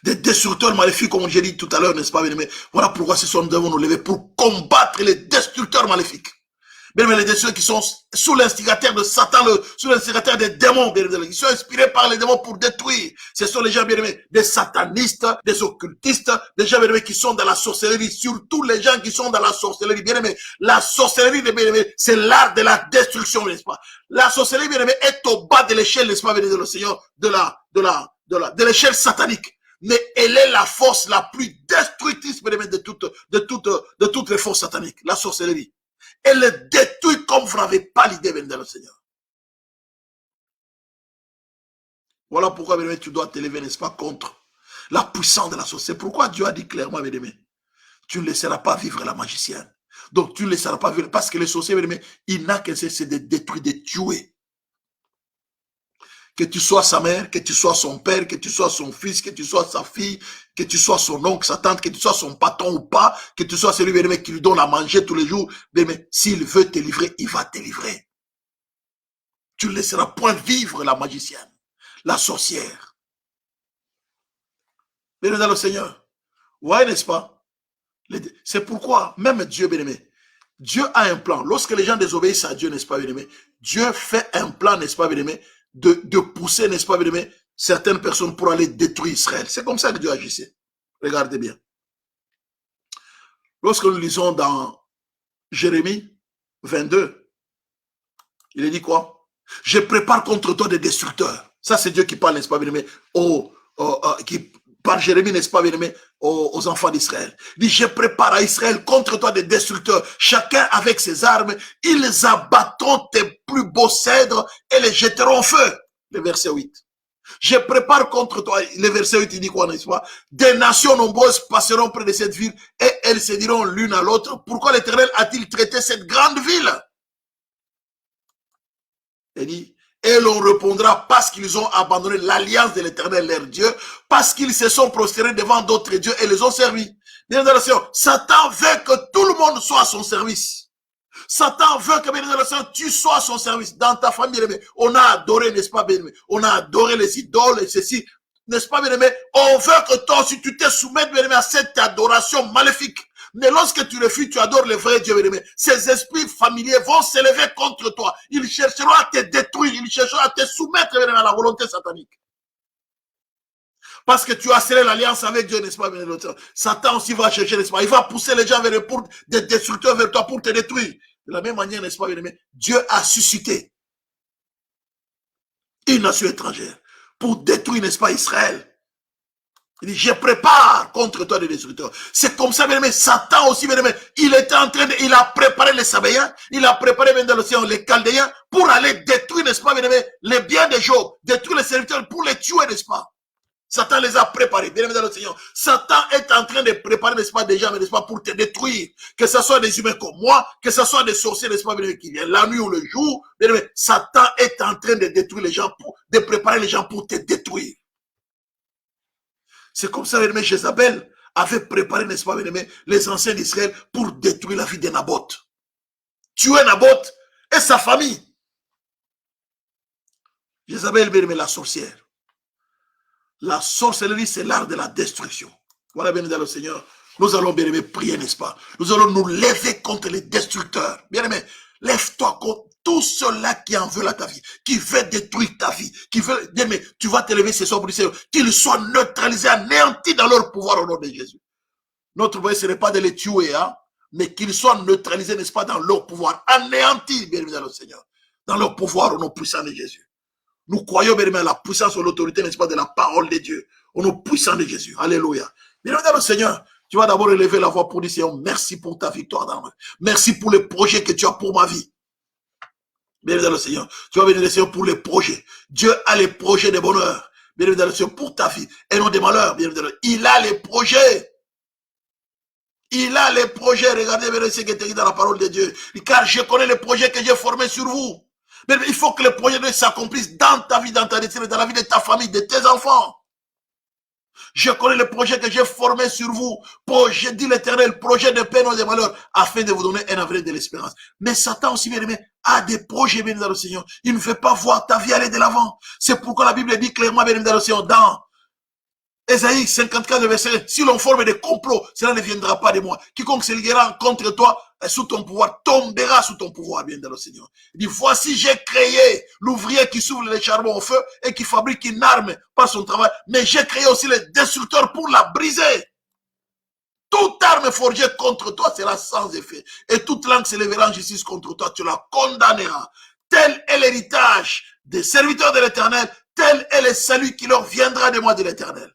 Des destructeurs maléfiques, comme j'ai dit tout à l'heure, n'est-ce pas, bien aimé? Voilà pourquoi ce soir nous devons nous lever pour combattre les destructeurs maléfiques. Bien aimé, les destructeurs qui sont sous l'instigateur de Satan, sous l'instigateur des démons, bien aimé, qui sont inspirés par les démons pour détruire. Ce sont les gens, bien aimés, des satanistes, des occultistes, des gens, bien aimés, qui sont dans la sorcellerie, surtout les gens qui sont dans la sorcellerie, bien aimé. La sorcellerie, bien aimé, c'est l'art de la destruction, n'est-ce pas? La sorcellerie, bien aimé, est au bas de l'échelle, n'est-ce pas, bien aimé, le Seigneur, de l'échelle satanique. Mais elle est la force la plus destructrice, bien aimé, de toutes les forces sataniques, la sorcellerie. Elle les détruit comme vous n'avez pas l'idée, bien aimé, le Seigneur. Voilà pourquoi, bien aimé, tu dois t'élever, n'est-ce pas, contre la puissance de la sorcellerie. C'est pourquoi Dieu a dit clairement, bien aimé, tu ne laisseras pas vivre la magicienne. Donc tu ne laisseras pas vivre, parce que les sorciers, bien aimé, il n'a qu'un c'est de détruire, de tuer. Que tu sois sa mère, que tu sois son père, que tu sois son fils, que tu sois sa fille, que tu sois son oncle, sa tante, que tu sois son patron ou pas, que tu sois celui bien-aimé qui lui donne à manger tous les jours, mais s'il veut te livrer, il va te livrer. Tu ne laisseras point vivre la magicienne, la sorcière. Bien dans le Seigneur. Ouais, n'est-ce pas? C'est pourquoi, même Dieu, bien-aimé, Dieu a un plan. Lorsque les gens désobéissent à Dieu, n'est-ce pas, bien-aimé, Dieu fait un plan, n'est-ce pas, bien-aimé, de pousser, n'est-ce pas, bien aimé, certaines personnes pour aller détruire Israël. C'est comme ça que Dieu agissait. Regardez bien. Lorsque nous lisons dans Jérémie 22, il est dit quoi? Je prépare contre toi des destructeurs. Ça, c'est Dieu qui parle, n'est-ce pas, bien aimé, qui par Jérémie, n'est-ce pas, bien aimé, aux enfants d'Israël. Il dit, je prépare à Israël contre toi des destructeurs, chacun avec ses armes, ils abattront tes plus beaux cèdres et les jetteront au feu. Le verset 8. Je prépare contre toi, le verset 8, il dit quoi, n'est-ce pas? Des nations nombreuses passeront près de cette ville et elles se diront l'une à l'autre, pourquoi l'Éternel a-t-il traité cette grande ville? Il dit, Et l'on répondra parce qu'ils ont abandonné l'alliance de l'Éternel, leur Dieu, parce qu'ils se sont prosternés devant d'autres dieux et les ont servis. Bien sûr, Satan veut que tout le monde soit à son service. Satan veut que, bien sûr, tu sois à son service. Dans ta famille, bien aimé, on a adoré, n'est-ce pas, bien aimé? On a adoré les idoles et ceci, n'est-ce pas, bien aimé? On veut que toi aussi, tu te soumettes, bien aimé, à cette adoration maléfique. Mais lorsque tu refuses, tu adores le vrai Dieu, bien aimé. Ces esprits familiers vont s'élever contre toi. Ils chercheront à te détruire. Ils chercheront à te soumettre, bien aimé, à la volonté satanique. Parce que tu as scellé l'alliance avec Dieu, n'est-ce pas, bien aimé? Satan aussi va chercher, n'est-ce pas? Il va pousser les gens vers eux pour des destructeurs vers toi, pour te détruire. De la même manière, n'est-ce pas, bien aimé? Dieu a suscité une nation étrangère pour détruire, n'est-ce pas, Israël. Il dit, je prépare contre toi des destructeurs. C'est comme ça, bien aimé, Satan aussi, bien aimé, il était en train de, il a préparé les Sabéens, il a préparé, bien dans l'océan, les Chaldéens, pour aller détruire, n'est-ce pas, bien aimé, les biens de Job, détruire les serviteurs pour les tuer, n'est-ce pas. Satan les a préparés, bien aimé dans le Seigneur. Satan est en train de préparer, n'est-ce pas, des gens, n'est-ce pas, pour te détruire. Que ce soit des humains comme moi, que ce soit des sorciers, n'est-ce pas, bien aimé, qui viennent la nuit ou le jour, bien aimé, Satan est en train de détruire les gens, de préparer les gens pour te détruire. C'est comme ça, bien aimé, Jézabel avait préparé, n'est-ce pas, bien aimé, les anciens d'Israël pour détruire la vie de Naboth. Tuer Naboth et sa famille. Jézabel, bien aimé, la sorcière. La sorcellerie, c'est l'art de la destruction. Voilà, bien aimé, dans le Seigneur. Nous allons, bien aimé, prier, n'est-ce pas? Nous allons nous lever contre les destructeurs. Bien aimé, lève-toi contre tout cela qui en veut à ta vie, qui veut détruire ta vie, qui veut, bien aimé, tu vas te lever ce soir pour dire, qu'ils soient neutralisés, anéantis dans leur pouvoir au nom de Jésus. Notre voie, ce n'est pas de les tuer, hein, mais qu'ils soient neutralisés, n'est-ce pas, dans leur pouvoir, anéantis, bien aimé, dans le Seigneur, dans leur pouvoir au nom puissant de Jésus. Nous croyons, bien aimé, à la puissance et l'autorité, n'est-ce pas, de la parole de Dieu, au nom puissant de Jésus. Alléluia. Bien aimé, dans le Seigneur, tu vas d'abord élever la voix pour dire, Seigneur, merci pour ta victoire dans ma vie. Merci pour les projets que tu as pour ma vie. Bien aimé dans le Seigneur, tu vas bénir le Seigneur pour les projets. Dieu a les projets de bonheur. Bien aimé dans le Seigneur, pour ta vie et non des malheurs. Bien aimé dans le Seigneur, il a les projets. Il a les projets. Regardez bien ce qui est écrit dans la parole de Dieu. Car je connais les projets que j'ai formés sur vous. Mais il faut que les projets de Dieu s'accomplissent dans ta vie, dans ta destinée, dans la vie de ta famille, de tes enfants. Je connais les projets que j'ai formés sur vous. Projet, dit l'Éternel, projet de paix, non de malheur, afin de vous donner un avenir de l'espérance. Mais Satan aussi, bien aimé, a des projets, bien aimé dans le Seigneur. Il ne veut pas voir ta vie aller de l'avant. C'est pourquoi la Bible dit clairement, bien aimé dans le Seigneur, dans Ésaïe 54, verset, si l'on forme des complots, cela ne viendra pas de moi. Quiconque se liguera contre toi, sous ton pouvoir, tombera sous ton pouvoir, bien dans le Seigneur. Il dit, voici, j'ai créé l'ouvrier qui s'ouvre les charbons au feu et qui fabrique une arme par son travail, mais j'ai créé aussi les destructeurs pour la briser. Toute arme forgée contre toi sera sans effet. Et toute langue se lèvera en justice contre toi, tu la condamneras. Tel est l'héritage des serviteurs de l'Éternel, tel est le salut qui leur viendra de moi de l'Éternel.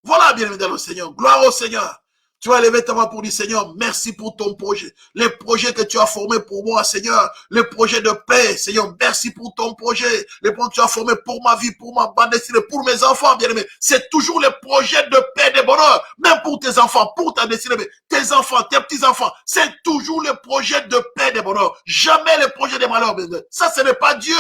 Voilà, bien aimé dans le Seigneur. Gloire au Seigneur. Tu vas lever ta main pour dire, Seigneur, merci pour ton projet. Les projets que tu as formés pour moi, Seigneur. Les projets de paix, Seigneur, merci pour ton projet. Les projets que tu as formés pour ma vie, pour ma bande destinée, pour mes enfants, bien aimé. C'est toujours les projets de paix, de bonheur. Même pour tes enfants, pour ta destinée. Tes enfants, tes petits-enfants. C'est toujours les projets de paix, de bonheur. Jamais les projets de malheur, bien aimé. Ça, ce n'est pas Dieu.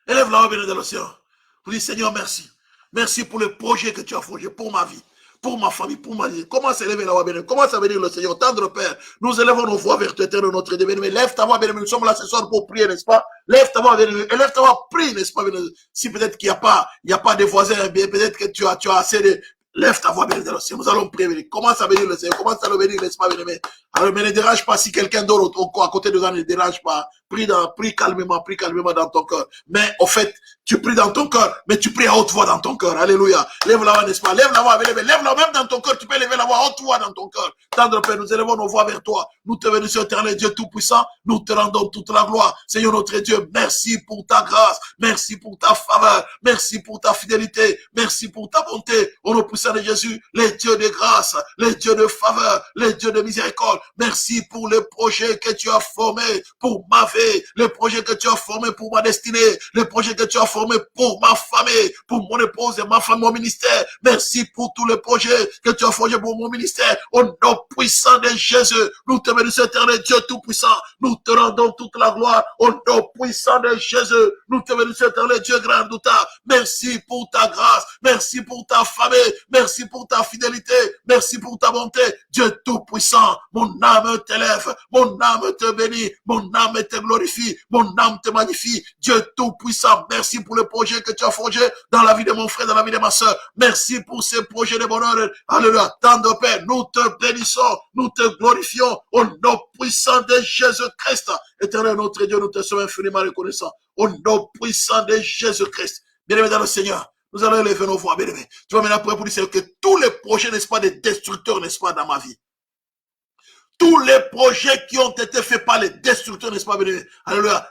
Élève la main, bien aimé dans le Seigneur. Vous dites, Seigneur, merci. Merci pour le projet que tu as forgé pour ma vie, pour ma famille, pour ma vie. Commence à élever la voix, bien-aimé. Commence à bénir le Seigneur. Tendre Père, nous élevons nos voix vers toi, éternel, notre Dieu, bien-aimé. Lève ta voix, bien-aimé. Nous sommes là ce soir pour prier, n'est-ce pas? Lève ta voix, bien-aimé. Et lève ta voix, prie, n'est-ce pas, bien-aimé. Si peut-être qu'il n'y a pas de voisins, bien, peut-être que tu as assez de... Lève ta voix, bien aimé. Nous allons prier, bien. Commence à bénir le Seigneur. Commence à le bénir, n'est-ce pas, bien aimé. Alors, mais ne dérange pas si quelqu'un d'autre à côté de toi ne dérange pas. Prie calmement dans ton cœur. Mais, au fait, tu pries dans ton cœur, mais tu pries à haute voix dans ton cœur. Alléluia. Lève la voix, n'est-ce pas? Lève la voix, lève la voix, même dans ton cœur. Tu peux lever la voix à haute voix dans ton cœur. Tendre Père, nous élevons nos voix vers toi. Nous te bénissons, éternel Dieu Tout-Puissant. Nous te rendons toute la gloire. Seigneur notre Dieu, merci pour ta grâce. Merci pour ta faveur. Merci pour ta fidélité. Merci pour ta bonté. Au nom puissant de Jésus, les dieux de grâce, les dieux de faveur, les dieux de miséricorde. Merci pour le projet que tu as formé pour ma vie formés, les projets que tu as formés pour ma destinée, les projets que tu as formés pour ma famille, pour mon épouse et ma femme, mon ministère. Merci pour tous les projets que tu as forgés pour mon ministère. Au nom puissant de Jésus, nous te bénissons, éternel Dieu Tout-Puissant. Nous te rendons toute la gloire. Au nom puissant de Jésus, nous te bénissons, éternel Dieu grand redoutable. Merci pour ta grâce. Merci pour ta famille. Merci pour ta fidélité. Merci pour ta bonté. Dieu Tout-Puissant, mon âme t'élève. Mon âme te bénit. Mon âme te glorifie. Mon âme te magnifie. Dieu Tout-Puissant, merci pour le projet que tu as forgé dans la vie de mon frère, dans la vie de ma soeur. Merci pour ces projets de bonheur. Alléluia. Tant de paix. Nous te bénissons. Nous te glorifions. Au nom puissant de Jésus-Christ. Éternel notre Dieu, nous te sommes infiniment reconnaissants. Au nom puissant de Jésus-Christ. Bien-aimé dans le Seigneur, nous allons élever nos voix, bien-aimé. Tu vas maintenant prier pour dire que tous les projets, n'est-ce pas, des destructeurs, n'est-ce pas, dans ma vie. Tous les projets qui ont été faits par les destructeurs, n'est-ce pas, bien-aimé? Alléluia.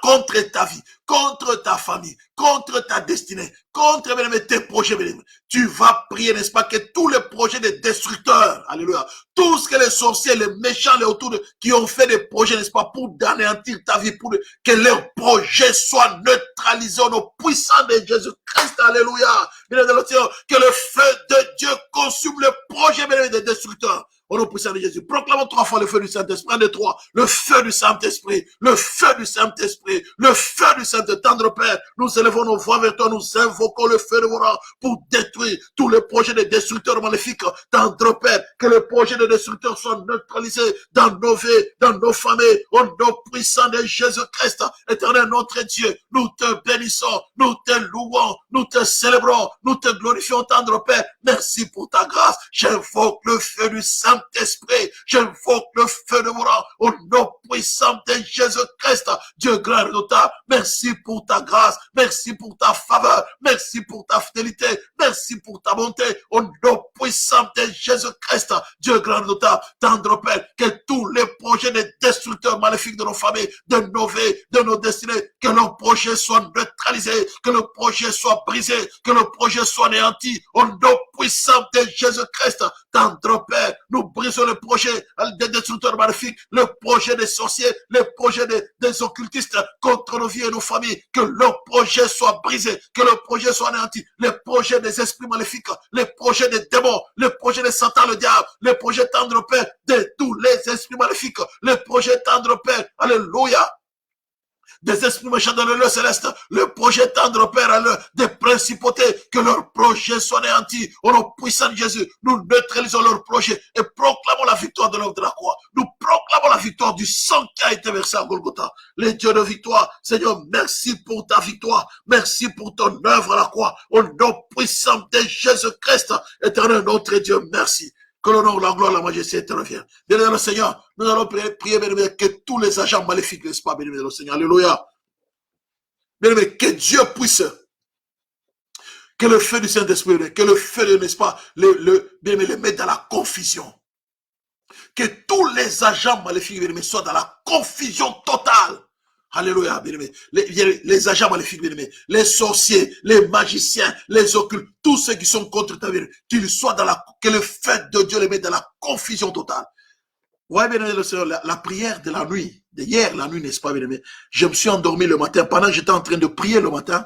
Contre ta vie, contre ta famille, contre ta destinée, contre, bien-aimé, tes projets, bien-aimé. Tu vas prier, n'est-ce pas, que tous les projets des destructeurs, alléluia, tout ce que les sorciers, les méchants, les autour qui ont fait des projets, n'est-ce pas, pour anéantir ta vie, pour que leurs projets soient neutralisés au nom puissant de Jésus-Christ, alléluia. Bien-aimé, que le feu de Dieu consume le projet, bien-aimé, des destructeurs. Au nom puissant de Jésus, proclamons 3 fois le feu du Saint-Esprit. 1, 2, 3. Le feu du Saint-Esprit, le feu du Saint-Esprit, le feu du Saint-Esprit. Tendre Père, nous élevons nos voix vers toi, nous invoquons le feu de vos rangs pour détruire tous les projets de destructeurs maléfiques. Tendre Père, que les projets de destructeurs soient neutralisés dans nos vies, dans nos familles. Au nom puissant de Jésus-Christ, éternel notre Dieu, nous te bénissons, nous te louons, nous te célébrons, nous te glorifions, tendre Père. Merci pour ta grâce. J'invoque le feu du Saint-Esprit, j'invoque le feu de vos rangs au nom puissant de Jésus-Christ. Dieu grand et redoutant, merci pour ta grâce, merci pour ta faveur, merci pour ta fidélité, merci pour ta bonté au nom puissant de Jésus-Christ. Dieu grand et redoutant, tendre Père, que tous les projets des destructeurs maléfiques de nos familles, de nos vies, de nos destinées, que leurs projets soient neutralisés, que le projet soit brisé, que le projet soit anéanti au nom puissant de Jésus-Christ. Tendre Père, nous brisons le projet des destructeurs maléfiques, le projet des sorciers, le projet des occultistes contre nos vies et nos familles, que leur projet soit brisé, que le projet soit anéanti, les projets des esprits maléfiques, les projets des démons, les projets de Satan le diable, les projets tendre Père de tous les esprits maléfiques, les projets tendre Père, alléluia, des esprits méchants dans le lieu céleste, le projet tendre Père à l'heure des principautés, que leur projet soit anéanti. Au nom puissant de Jésus, nous neutralisons leur projet et proclamons la victoire de l'œuvre de la croix. Nous proclamons la victoire du sang qui a été versé à Golgotha. Les dieux de victoire, Seigneur, merci pour ta victoire. Merci pour ton œuvre à la croix. Au nom puissant de Jésus-Christ, éternel notre Dieu, merci. Que l'honneur, la gloire, la majesté te reviennent. Bien-aimé le Seigneur, nous allons prier, bien-aimé, que tous les agents maléfiques, n'est-ce pas, bien-aimé le Seigneur, alléluia. Bien-aimé, que Dieu puisse, que le feu du Saint-Esprit, que le feu, n'est-ce pas, bien-aimé, les mette dans la confusion. Que tous les agents maléfiques, bien-aimé, soient dans la confusion totale. Alléluia, bien-aimé. Les agents maléfiques, bien-aimé, les sorciers, les magiciens, les occultes, tous ceux qui sont contre ta vie, qu'ils soient dans que le feu de Dieu les mette dans la confusion totale. Ouais, bien-aimé, le Seigneur, la prière de la nuit, d'hier, la nuit, n'est-ce pas, bien-aimé? Je me suis endormi le matin, pendant que j'étais en train de prier le matin,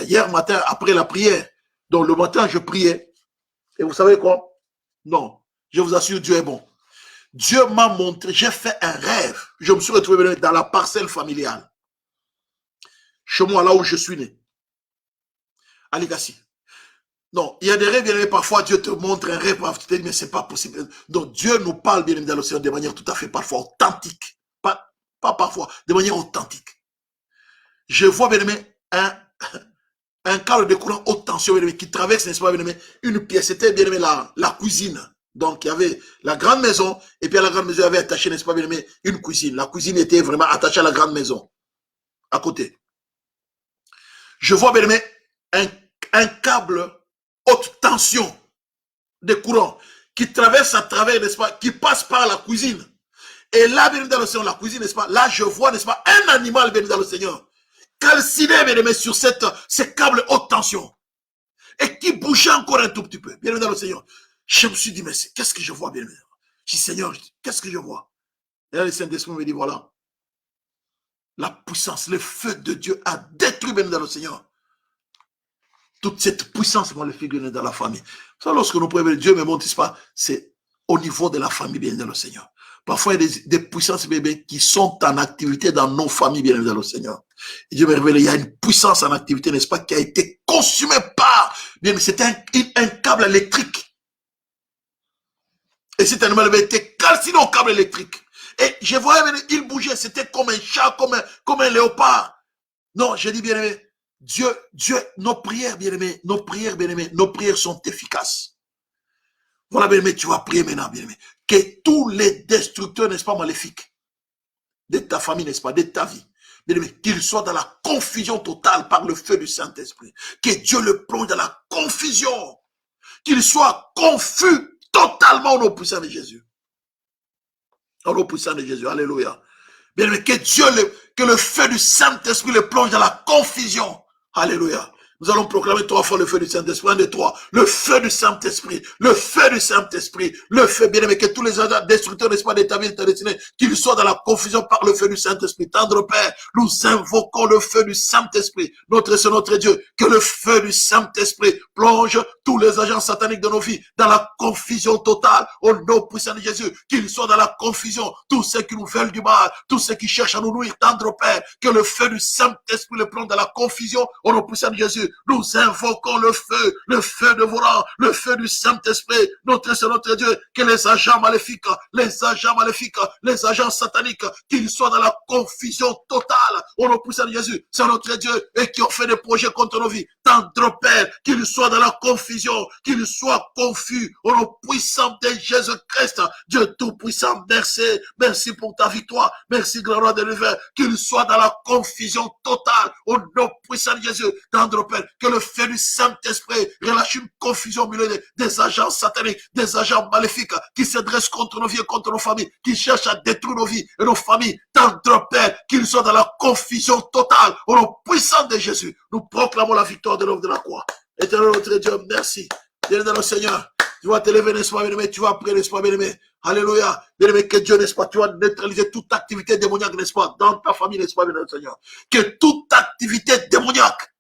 hier matin, après la prière. Donc, le matin, je priais. Et vous savez quoi? Non, je vous assure, Dieu est bon. Dieu m'a montré, j'ai fait un rêve. Je me suis retrouvé dans la parcelle familiale. Chez moi, là où je suis né. À Ligassi. Non, il y a des rêves, bien aimé, parfois Dieu te montre un rêve, tu te dis, mais c'est pas possible. Donc Dieu nous parle, bien aimé, dans l'océan de manière tout à fait parfois authentique. Pas parfois, de manière authentique. Je vois, bien aimé, un câble de courant haute tension, bien aimé, qui traverse, n'est-ce pas, bien aimé, une pièce. C'était, bien aimé, la cuisine. Donc, il y avait la grande maison, et puis à la grande maison, il y avait attaché, n'est-ce pas, bien aimé, une cuisine. La cuisine était vraiment attachée à la grande maison, à côté. Je vois, bien aimé, un câble haute tension de courant qui traverse à travers, n'est-ce pas, qui passe par la cuisine. Et là, bien aimé, dans le Seigneur, la cuisine, n'est-ce pas, là, je vois, n'est-ce pas, un animal, bien aimé, dans le Seigneur, calciné, bien aimé, sur ces câbles haute tension. Et qui bougeait encore un tout petit peu, bien aimé, dans le Seigneur. Je me suis dit, mais qu'est-ce que je vois, bien aimé? Je dis, Seigneur, qu'est-ce que je vois? Et là, le Saint-Esprit me dit, voilà. la puissance, le feu de Dieu a détruit, bien dans le Seigneur. Toute cette puissance, moi, le figure dans la famille. Ça, lorsque nous prions, Dieu me montre, pas, c'est au niveau de la famille, bien dans le Seigneur. Parfois, il y a des puissances, bébés, qui sont en activité dans nos familles, bien dans le Seigneur. Et Dieu me révèle, il y a une puissance en activité, n'est-ce pas, qui a été consumée par, bien, c'était un câble électrique. Et cet animal avait été calciné au câble électrique. Et je voyais, il bougeait, c'était comme un chat, comme un léopard. Non, j'ai dit, bien aimé, Dieu, nos prières, bien aimé, nos prières sont efficaces. Voilà, bien aimé, tu vas prier maintenant, bien aimé. Que tous les destructeurs, n'est-ce pas, maléfiques, de ta famille, n'est-ce pas, de ta vie, bien aimé, qu'ils soient dans la confusion totale par le feu du Saint-Esprit. Que Dieu le plonge dans la confusion. Qu'il soit confus totalement au nom puissant de Jésus. Au nom puissant de Jésus. Alléluia. Bien aimé, que le feu du Saint-Esprit le plonge dans la confusion. Alléluia. Nous allons proclamer 3 fois le feu du Saint-Esprit. 1, 2, 3. Le feu du Saint-Esprit. Le feu du Saint-Esprit. Le feu, bien aimé, que tous les destructeurs, n'est-ce pas, de ta vie, de ta destinée, qu'ils soient dans la confusion par le feu du Saint-Esprit. Tendre Père, nous invoquons le feu du Saint-Esprit. C'est notre Dieu. Que le feu du Saint-Esprit plonge tous les agents sataniques de nos vies dans la confusion totale. Au nom puissant de Jésus. Qu'ils soient dans la confusion. Tous ceux qui nous veulent du mal. Tous ceux qui cherchent à nous nuire. Tendre Père, que le feu du Saint-Esprit le plonge dans la confusion. Au nom puissant de Jésus. Nous invoquons le feu dévorant, le feu du Saint-Esprit. C'est notre Dieu, que les agents maléfiques, les agents sataniques, qu'ils soient dans la confusion totale. Au nom puissant de Jésus, c'est notre Dieu, et qui ont fait des projets contre nos vies. Tendre Père, qu'ils soient dans la confusion, qu'ils soient confus. Au nom puissant de Jésus-Christ, Dieu tout-puissant, merci pour ta victoire, merci gloire de l'univers, qu'ils soient dans la confusion totale. Au nom puissant de Jésus, tendre Père, que le feu du Saint-Esprit relâche une confusion au milieu des agents sataniques, des agents maléfiques qui se dressent contre nos vies et contre nos familles, qui cherchent à détruire nos vies et nos familles. Tendre Père, qu'ils soient dans la confusion totale. Au nom puissant de Jésus, nous proclamons la victoire de l'œuvre de la croix. Éternel notre Dieu, merci. Bien-aimé le Seigneur, tu vas te lever, n'est-ce pas, bien-aimé, tu vas prier, n'est-ce pas, bien-aimé. Alléluia. Bien-aimé, que Dieu, n'est-ce pas, tu vas neutraliser toute activité démoniaque, n'est-ce pas, dans ta famille, n'est-ce pas, bien-aimé le Seigneur. Que toute activité démoniaque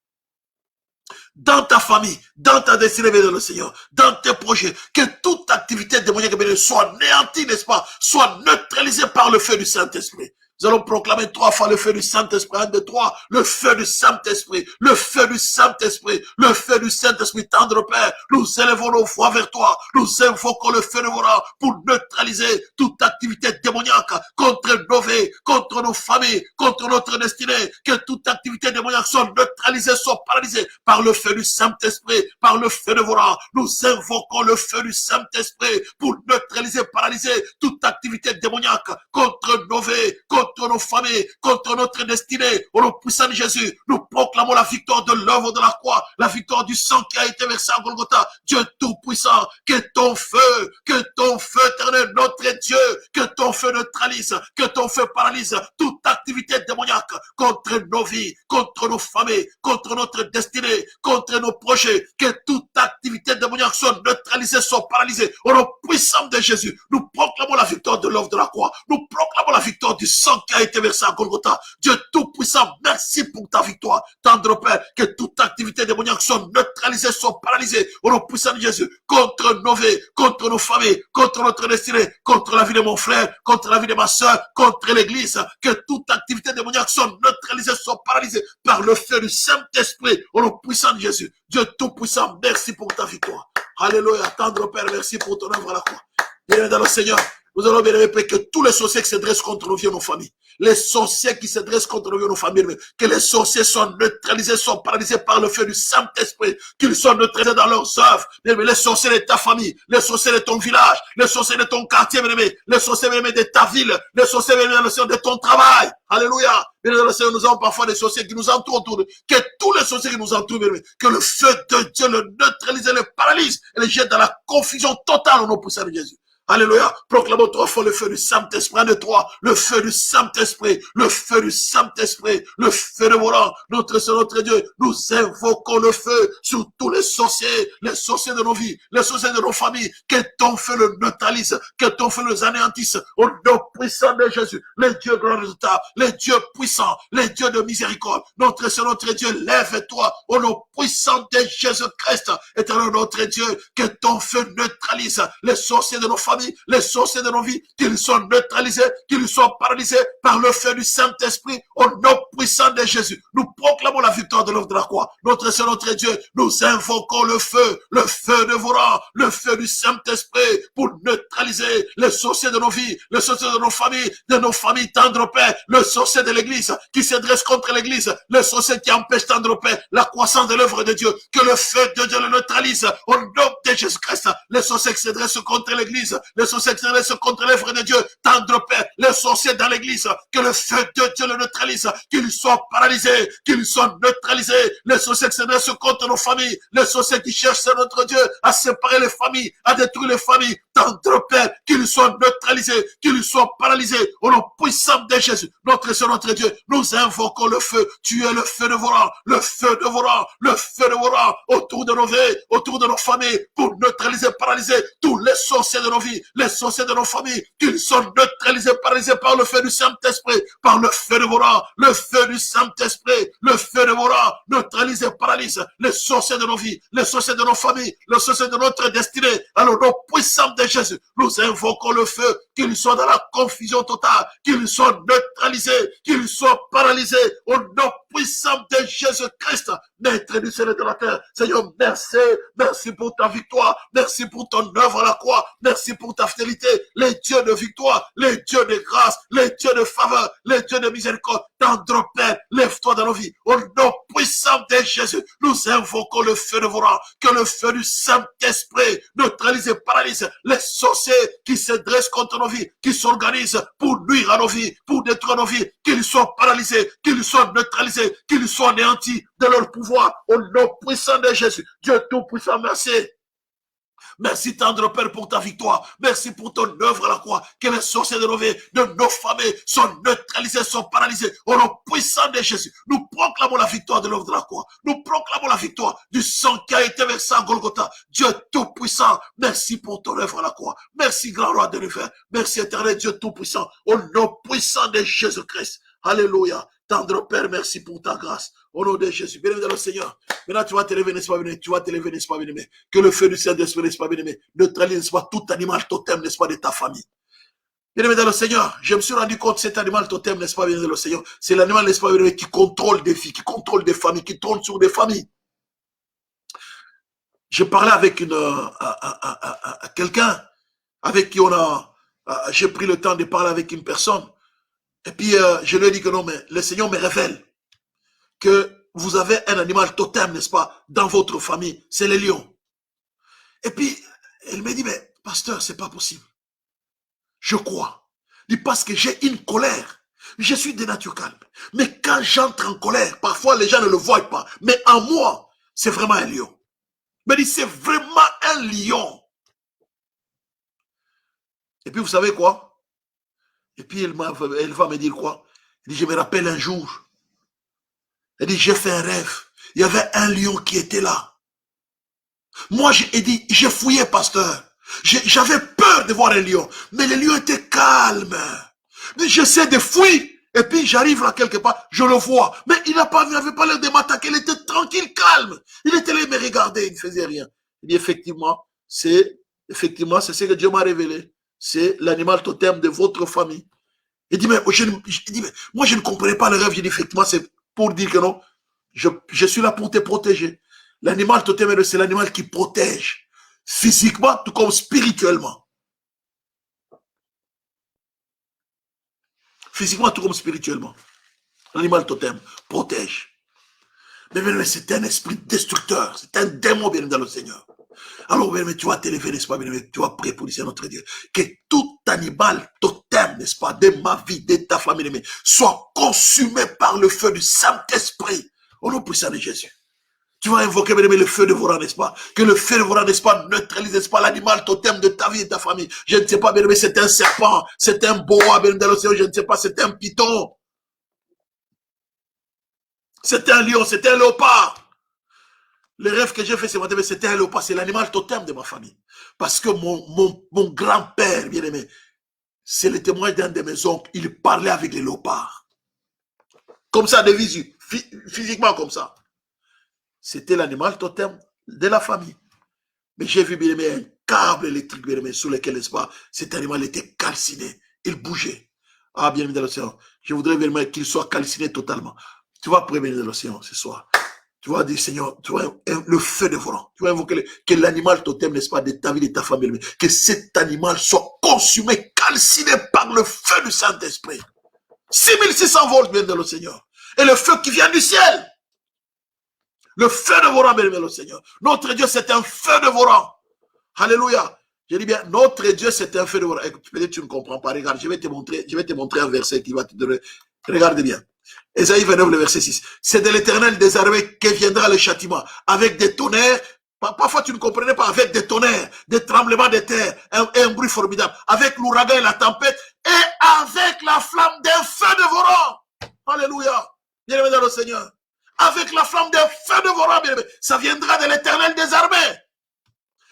dans ta famille, dans ta destinée, bien le Seigneur, dans tes projets, que toute activité démoniaque soit anéantie, n'est-ce pas, soit neutralisée par le feu du Saint-Esprit. Nous allons proclamer 3 fois le feu du Saint-Esprit. 1, 2, 3. Le feu du Saint-Esprit. Le feu du Saint-Esprit. Le feu du Saint-Esprit. Tendre Père, nous élevons nos voix vers toi. Nous invoquons le feu de Vora pour neutraliser toute activité démoniaque contre nos vies, contre nos familles, contre notre destinée. Que toute activité démoniaque soit neutralisée, soit paralysée par le feu du Saint-Esprit, par le feu de Vora. Nous invoquons le feu du Saint-Esprit pour neutraliser, paralyser toute activité démoniaque contre nos vies, contre nos familles, contre notre destinée. Au nom puissant de Jésus, nous proclamons la victoire de l'œuvre de la croix, la victoire du sang qui a été versé à Golgotha. Dieu tout-puissant, que ton feu éternel, notre Dieu, que ton feu neutralise, que ton feu paralyse toute activité démoniaque contre nos vies, contre nos familles, contre notre destinée, contre nos projets, que toute activité démoniaque soit neutralisée, soit paralysée. Au nom puissant de Jésus, nous proclamons la victoire de l'œuvre de la croix, nous proclamons la victoire du sang qui a été versé à Golgotha. Dieu tout-puissant, merci pour ta victoire. Tendre Père, que toute activité démoniaque soit neutralisée, soit paralysée. Au nom puissant de Jésus, contre nos vies, contre nos familles, contre notre destinée, contre la vie de mon frère, contre la vie de ma soeur, contre l'église. Que toute activité démoniaque soit neutralisée, soit paralysée par le feu du Saint-Esprit. Au nom puissant de Jésus, Dieu tout-puissant, merci pour ta victoire. Alléluia. Tendre Père, merci pour ton œuvre à la croix. Bien dans le Seigneur, nous allons bien répéter que tous les sorciers qui se dressent contre nos vies et nos familles, les sorciers qui se dressent contre nos vies et nos familles, que les sorciers soient neutralisés, soient paralysés par le feu du Saint-Esprit, qu'ils soient neutralisés dans leurs œuvres. Les sorciers de ta famille, les sorciers de ton village, les sorciers de ton quartier, les sorciers de ta ville, les sorciers de ton travail. Alléluia. Bien dans le Seigneur, nous avons parfois des sorciers qui nous entourent autour de nous. Que tous les sorciers qui nous entourent, que le feu de Dieu le neutralise, le paralyse et les jette dans la confusion totale au nom puissant de Jésus. Alléluia. Proclamons trois fois le feu du Saint-Esprit. Un de trois. Le feu du Saint-Esprit. Le feu du Saint-Esprit. Le feu de volant. Notre Seigneur, notre Dieu. Nous invoquons le feu sur tous les sorciers de nos vies, les sorciers de nos familles. Que ton feu le neutralise. Que ton feu les anéantisse. Au nom puissant de Jésus. Les dieux de résultat. Les dieux puissants. Les dieux de miséricorde. Notre Seigneur, notre Dieu, lève-toi. Au nom puissant de Jésus-Christ. Éternel, notre Dieu, que ton feu neutralise les sorciers de nos familles, les sorciers de nos vies, qu'ils soient neutralisés, qu'ils soient paralysés par le feu du Saint-Esprit, au nom puissant de Jésus. Nous proclamons la victoire de l'œuvre de la croix. Notre Seigneur, notre Dieu, nous invoquons le feu dévorant, le feu du Saint-Esprit pour neutraliser les sorciers de nos vies, les sorciers de nos familles tendre Père, le sorcier de l'église qui se dresse contre l'église, le sorcier qui empêche tendre Père la croissance de l'œuvre de Dieu, que le feu de Dieu le neutralise au nom de Jésus-Christ. Les sorciers qui se dressent contre l'église, les sorciers qui se dressent contre l'œuvre de Dieu, tendre Père, les sorciers dans l'église, que le feu de Dieu le neutralise, qu'ils soient paralysés, qu'ils soient neutralisés, les sorciers qui se dressent contre nos familles, les sorciers qui cherchent notre Dieu à séparer les familles, à détruire les familles, tendre Père, qu'ils soient neutralisés, qu'ils soient paralysés, au nom puissant de Jésus, notre Seigneur, notre Dieu, nous invoquons le feu, tu es le feu dévorant, le feu dévorant, le feu dévorant, autour de nos vies, autour de nos familles, pour neutraliser, paralyser tous les sorciers de nos vies, les sorciers de nos familles, qu'ils sont neutralisés, paralysés par le feu du Saint-Esprit, par le feu dévorant, le feu du Saint-Esprit, le feu dévorant, neutralise et paralyse les sorciers de nos vies, les sorciers de nos familles, les sorciers de notre destinée. Alors, au nom puissant de Jésus, nous invoquons le feu, qu'ils soient dans la confusion totale, qu'ils soient neutralisés, qu'ils soient paralysés, au nom puissant de Jésus-Christ, maître du ciel et de la terre. Seigneur, merci, merci pour ta victoire, merci pour ton œuvre à la croix, merci pour ta fidélité, les dieux de victoire, les dieux de grâce, les dieux de faveur, les dieux de miséricorde, tendre Père, lève-toi dans nos vies, au nom puissant de Jésus, nous invoquons le feu de volant, que le feu du Saint-Esprit neutralise et paralyse les sorciers qui se dressent contre nos vies, qui s'organisent pour nuire à nos vies, pour détruire nos vies, qu'ils soient paralysés, qu'ils soient neutralisés, qu'ils soient anéantis de leur pouvoir, au nom puissant de Jésus. Dieu tout-puissant, merci. Merci tendre Père pour ta victoire. Merci pour ton œuvre à la croix. Que les sorciers de nos vies, de nos familles sont neutralisés, sont paralysés. Au nom puissant de Jésus. Nous proclamons la victoire de l'œuvre de la croix. Nous proclamons la victoire du sang qui a été versé à Golgotha. Dieu tout-puissant, merci pour ton œuvre à la croix. Merci grand roi de l'univers. Merci éternel Dieu tout-puissant. Au nom puissant de Jésus-Christ. Alléluia. Tendre Père, merci pour ta grâce. Au nom de Jésus. Bien-aimé dans le Seigneur. Maintenant, tu vas te lever, n'est-ce pas, bien-aimé? Tu vas te lever, n'est-ce pas, bien-aimé? Que le feu du Saint-Esprit, n'est-ce pas, bien-aimé? Neutralise, n'est-ce pas, tout animal totem, n'est-ce pas, de ta famille. Bien-aimé dans le Seigneur, je me suis rendu compte que cet animal totem, n'est-ce pas, bien-aimé dans le Seigneur, c'est l'animal, n'est-ce pas, bien-aimé, qui contrôle des filles, qui contrôle des familles, qui tourne sur des familles. Je parlais avec quelqu'un avec qui j'ai pris le temps de parler avec une personne. Et puis, je lui ai dit que non, mais le Seigneur me révèle que vous avez un animal totem, n'est-ce pas, dans votre famille, c'est les lions. Et puis, elle me dit, mais pasteur, c'est pas possible. Je crois. Il dit, parce que j'ai une colère. Je suis de nature calme. Mais quand j'entre en colère, parfois les gens ne le voient pas. Mais en moi, c'est vraiment un lion. Il me dit, c'est vraiment un lion. Et puis, vous savez quoi? Et puis, elle va me dire quoi? Elle dit, je me rappelle un jour. Elle dit, j'ai fait un rêve. Il y avait un lion qui était là. Moi, j'ai fouillé, pasteur. J'avais peur de voir un lion. Mais le lion était calme. J'essaie de fuir. Et puis, j'arrive là quelque part. Je le vois. Mais il n'avait pas l'air de m'attaquer. Il était tranquille, calme. Il était là, il me regardait. Il ne faisait rien. Il dit, effectivement, c'est ce que Dieu m'a révélé. C'est l'animal totem de votre famille. Il dit, mais moi, je ne comprenais pas le rêve. J'ai dit, effectivement, c'est pour dire que non, je suis là pour te protéger. L'animal totem, c'est l'animal qui protège physiquement tout comme spirituellement. Physiquement tout comme spirituellement. L'animal totem protège. Mais c'est un esprit destructeur. C'est un démon, bien dans le Seigneur. Alors, bien, tu vas t'élever, n'est-ce pas, bien, tu vas prier pour le Seigneur notre Dieu. Que tout animal totem, n'est-ce pas, de ma vie, de ta famille, soit consumé par le feu du Saint-Esprit. Au nom puissant de Jésus. Tu vas invoquer, bien-aimé, le feu dévorant, n'est-ce pas? Que le feu dévorant, n'est-ce pas, neutralise, n'est-ce pas, l'animal totem de ta vie et de ta famille. Je ne sais pas, bien-aimé, c'est un serpent, c'est un boa, bien-aimé, dans l'océan, je ne sais pas, c'est un python. C'était un lion, c'était un léopard. Le rêve que j'ai fait ce matin, c'était un léopard, c'est l'animal totem de ma famille. Parce que mon grand-père, bien aimé, c'est le témoin d'un de mes oncles, il parlait avec les léopards. Comme ça, de visu, physiquement comme ça. C'était l'animal totem de la famille. Mais j'ai vu, bien aimé, un câble électrique, bien aimé, sur lequel, n'est-ce pas, cet animal était calciné. Il bougeait. Ah, bien aimé dans l'océan. Je voudrais vraiment qu'il soit calciné totalement. Tu vas prévenir dans l'océan ce soir. Tu vas dire, Seigneur, tu vois, le feu dévorant. Tu vas invoquer que l'animal totem, n'est-ce pas, de ta vie, de ta famille, que cet animal soit consumé, calciné par le feu du Saint-Esprit. 6600 volts viennent de le Seigneur. Et le feu qui vient du ciel. Le feu dévorant, bien aimé, le Seigneur. Notre Dieu, c'est un feu dévorant. Alléluia. Je dis bien, notre Dieu, c'est un feu dévorant. Peut-être que tu ne comprends pas. Regarde, je vais te montrer un verset qui va te donner. Regarde bien. Ésaïe 29, le verset 6. C'est de l'Éternel des armées que viendra le châtiment, avec des tonnerres. Parfois, tu ne comprenais pas, avec des tonnerres, des tremblements de terre, un bruit formidable, avec l'ouragan et la tempête, et avec la flamme d'un feu dévorant. Alléluia. Bien-aimé dans le Seigneur. Avec la flamme d'un feu dévorant, bien-aimé. Ça viendra de l'Éternel des armées.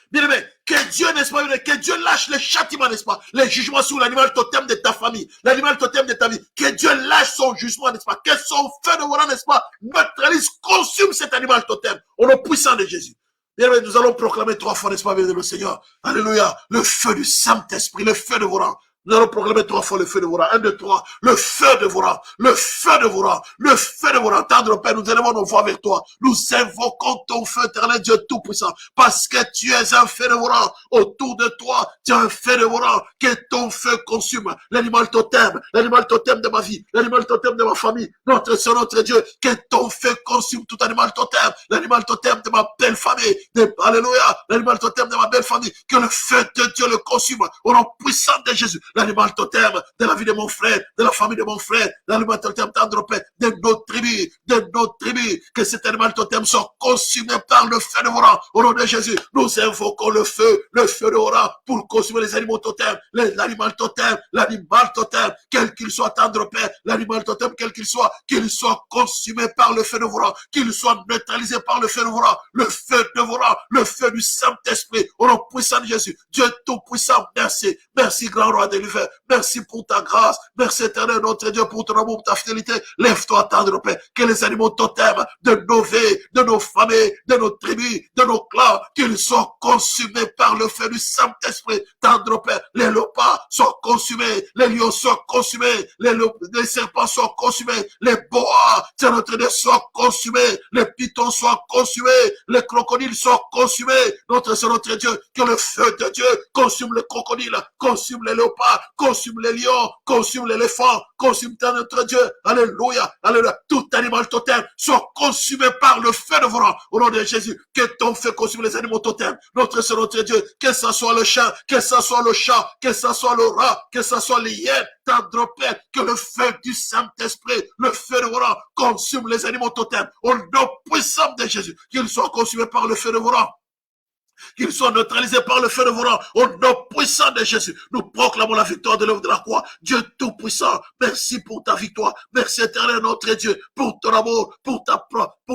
Bien-aimé, que Dieu, n'est-ce pas, que Dieu lâche les châtiments, n'est-ce pas, les jugements sur l'animal totem de ta famille, l'animal totem de ta vie, que Dieu lâche son jugement, n'est-ce pas, que son feu de volant, n'est-ce pas, neutralise, consume cet animal totem, au nom puissant de Jésus. Bien-aimé, nous allons proclamer 3 fois, n'est-ce pas, bien-aimé, le Seigneur, alléluia, le feu du Saint-Esprit, le feu de volant. Nous allons proclamer 3 fois le feu dévorant. 1, 2, 3. Le feu dévorant. Le feu dévorant. Le feu dévorant. Tendre Père, nous élevons nos voix vers toi. Nous invoquons ton feu, éternel Dieu Tout-Puissant. Parce que tu es un feu dévorant. Autour de toi, tu es un feu dévorant. Que ton feu consume l'animal totem de ma vie, l'animal totem de ma famille. Notre Seigneur, notre Dieu, que ton feu consume tout animal totem. L'animal totem de ma belle famille. Alléluia. L'animal totem de ma belle famille. Que le feu de Dieu le consume. Au nom puissant de Jésus. L'animal totem de la vie de mon frère, de la famille de mon frère, l'animal totem d'Andropé, de nos tribus, que cet animal totem soit consumé par le feu dévorant. Au nom de Jésus, nous invoquons le feu dévorant pour consumer les animaux totems, l'animal totem, quel qu'il soit Andropé, l'animal totem, quel qu'il soit consumé par le feu dévorant, qu'il soit neutralisé par le feu dévorant, le feu du Saint-Esprit, au nom puissant de Jésus. Dieu Tout-Puissant, merci, grand roi de l'univers. Merci pour ta grâce. Merci éternel, notre Dieu, pour ton amour, pour ta fidélité. Lève-toi, tendre Père, que les animaux totems de nos vies, de nos familles, de nos tribus, de nos clans, qu'ils soient consumés par le feu du Saint-Esprit. Tendre Père, les léopards soient consumés, les lions soient consumés, les serpents soient consumés, les boas, c'est notre Dieu, soient consumés, les pythons soient consumés, les crocodiles soient consumés. C'est notre Dieu, que le feu de Dieu consume les crocodiles, consume les léopards, consume les lions, consume l'éléphant, consume notre Dieu. Alléluia, alléluia. Tout animal totem soit consumé par le feu dévorant. Au nom de Jésus, que ton feu consume les animaux totems. Notre Dieu, que ce soit le chien, que ce soit le chat, que ce soit le rat, que ce soit les hyènes, tendre Père, que le feu du Saint-Esprit, le feu dévorant, consume les animaux totems. Au nom puissant de Jésus, qu'ils soient consumés par le feu dévorant. Qu'ils soient neutralisés par le feu dévorant. Au nom puissant de Jésus, nous proclamons la victoire de l'œuvre de la croix. Dieu Tout-Puissant, merci pour ta victoire. Merci éternel notre Dieu, pour ton amour, pour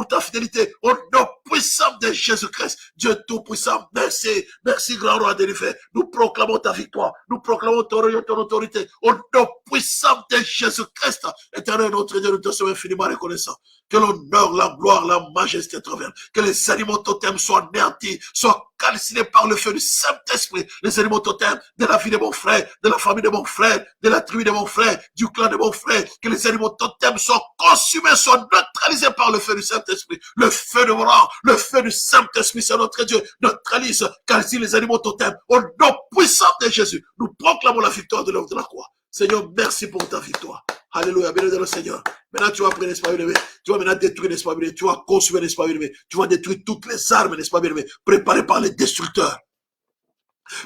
ta fidélité. Au nom puissant de Jésus-Christ, Dieu Tout-Puissant, merci. Merci grand roi de l'univers. Nous proclamons ta victoire. Nous proclamons ton autorité. Au nom puissant de Jésus-Christ, éternel notre Dieu, nous te sommes infiniment reconnaissants. Que l'honneur, la gloire, la majesté te reviennent. Que les animaux totems soient anéantis, soient calcinés par le feu du Saint-Esprit. Les animaux totems de la vie de mon frère, de la famille de mon frère, de la tribu de mon frère, du clan de mon frère. Que les animaux totems soient consumés, soient neutralisés par le feu du Saint-Esprit. Le feu de volant, le feu du Saint-Esprit, c'est notre Dieu. Neutralise, calcine les animaux totems. Au nom puissant de Jésus, nous proclamons la victoire de l'œuvre de la croix. Seigneur, merci pour ta victoire. Alléluia, béni le Seigneur. Maintenant, tu vas prendre, n'est-ce pas, bien-aimé. Tu vas maintenant détruire, n'est-ce pas, bien-aimé. Tu vas consumer, n'est-ce pas, bien-aimé. Tu vas détruire toutes les armes, n'est-ce pas, bien-aimé, préparées par les destructeurs.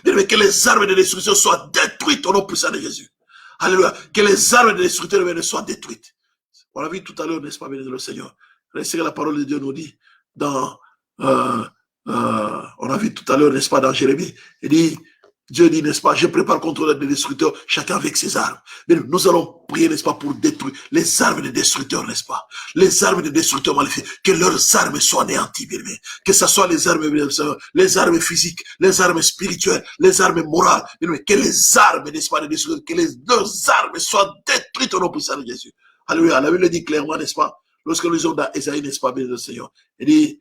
Bien-aimé, que les armes de destruction soient détruites au nom puissant de Jésus. Alléluia. Que les armes de destruction soient détruites. On l'a vu tout à l'heure, n'est-ce pas, bien-aimé, le Seigneur. Laissez que la parole de Dieu nous dit, dans, on a vu tout à l'heure, n'est-ce pas, dans Jérémie, il dit, Dieu dit, n'est-ce pas, je prépare contre les destructeurs, chacun avec ses armes. Mais nous allons prier, n'est-ce pas, pour détruire les armes des destructeurs, n'est-ce pas? Les armes des destructeurs maléfiques, que leurs armes soient anéanties, bien aimé. Que ce soit les armes physiques, les armes spirituelles, les armes morales, bien aimé. Que les armes, n'est-ce pas, des destructeurs, que leurs armes soient détruites au nom puissant de Jésus. Alléluia. La Bible dit clairement, n'est-ce pas? Lorsque nous lisons dans Ésaïe, n'est-ce pas, bien le Seigneur, il dit,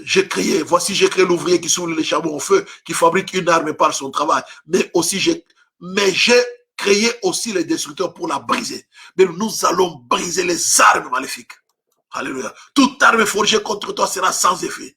j'ai créé, voici j'ai créé l'ouvrier qui soulève les charbons au feu, qui fabrique une arme par son travail. Mais j'ai créé aussi les destructeurs pour la briser. Mais nous allons briser les armes maléfiques. Alléluia. Toute arme forgée contre toi sera sans effet.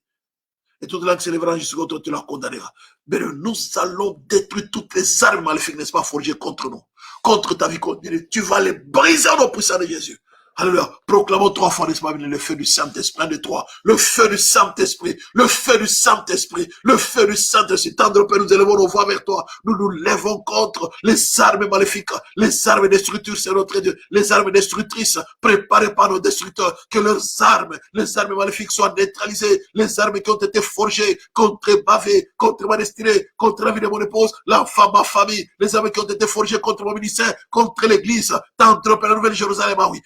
Et toute langue s'élèvera jusqu'à contre toi, tu la condamneras. Mais nous allons détruire toutes les armes maléfiques, n'est-ce pas, forgées contre nous. Contre ta vie, contre nous. Tu vas les briser au nom puissant de Jésus. Alléluia. Proclamons 3 fois, n'est-ce pas, le feu du Saint-Esprit, 1, 2, 3. Le feu du Saint-Esprit, le feu du Saint-Esprit, le feu du Saint-Esprit. Tendre Père, nous élevons nos voix vers toi. Nous nous lèvons contre les armes maléfiques, les armes destructrices, c'est notre Dieu, les armes destructrices préparées par nos destructeurs. Que leurs armes, les armes maléfiques soient neutralisées. Les armes qui ont été forgées contre ma vie, contre ma destinée, contre la vie de mon épouse, l'enfant, ma famille. Les armes qui ont été forgées contre mon ministère, contre l'église. Tendre Père, la Nouvelle Jérusalem, ah oui.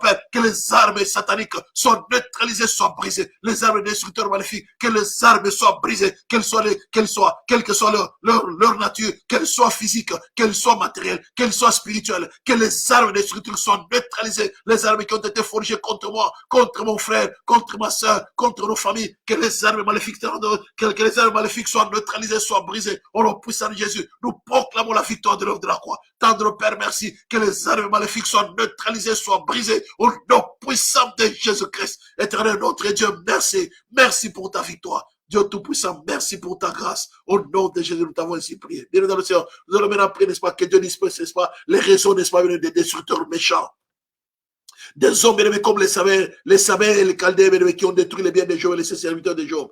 Père, que les armes sataniques soient neutralisées, soient brisées. Les armes destructeurs maléfiques, que les armes soient brisées, quelle que soit leur nature, qu'elles soient physiques, qu'elles soient matérielles, qu'elles soient spirituelles, que les armes destructeurs soient neutralisées. Les armes qui ont été forgées contre moi, contre mon frère, contre ma soeur, contre nos familles, que les armes maléfiques, que les armes maléfiques soient neutralisées, soient brisées. Au nom puissant de Jésus, nous proclamons la victoire de l'œuvre de la croix. Tendre Père, merci, que les armes maléfiques soient neutralisées, soient brisées. Au nom puissant de Jésus-Christ, éternel notre Dieu, merci. Merci pour ta victoire. Dieu Tout-Puissant, merci pour ta grâce. Au nom de Jésus, nous t'avons ainsi prié. Bien dans le Seigneur, nous allons maintenant prier, n'est-ce pas, que Dieu disperse, n'est-ce pas, les raisons, n'est-ce pas, des destructeurs méchants. Des hommes, bien aimés, comme les Saméens et les Chaldéens, bien aimés, qui ont détruit les biens de Job et les serviteurs de Job.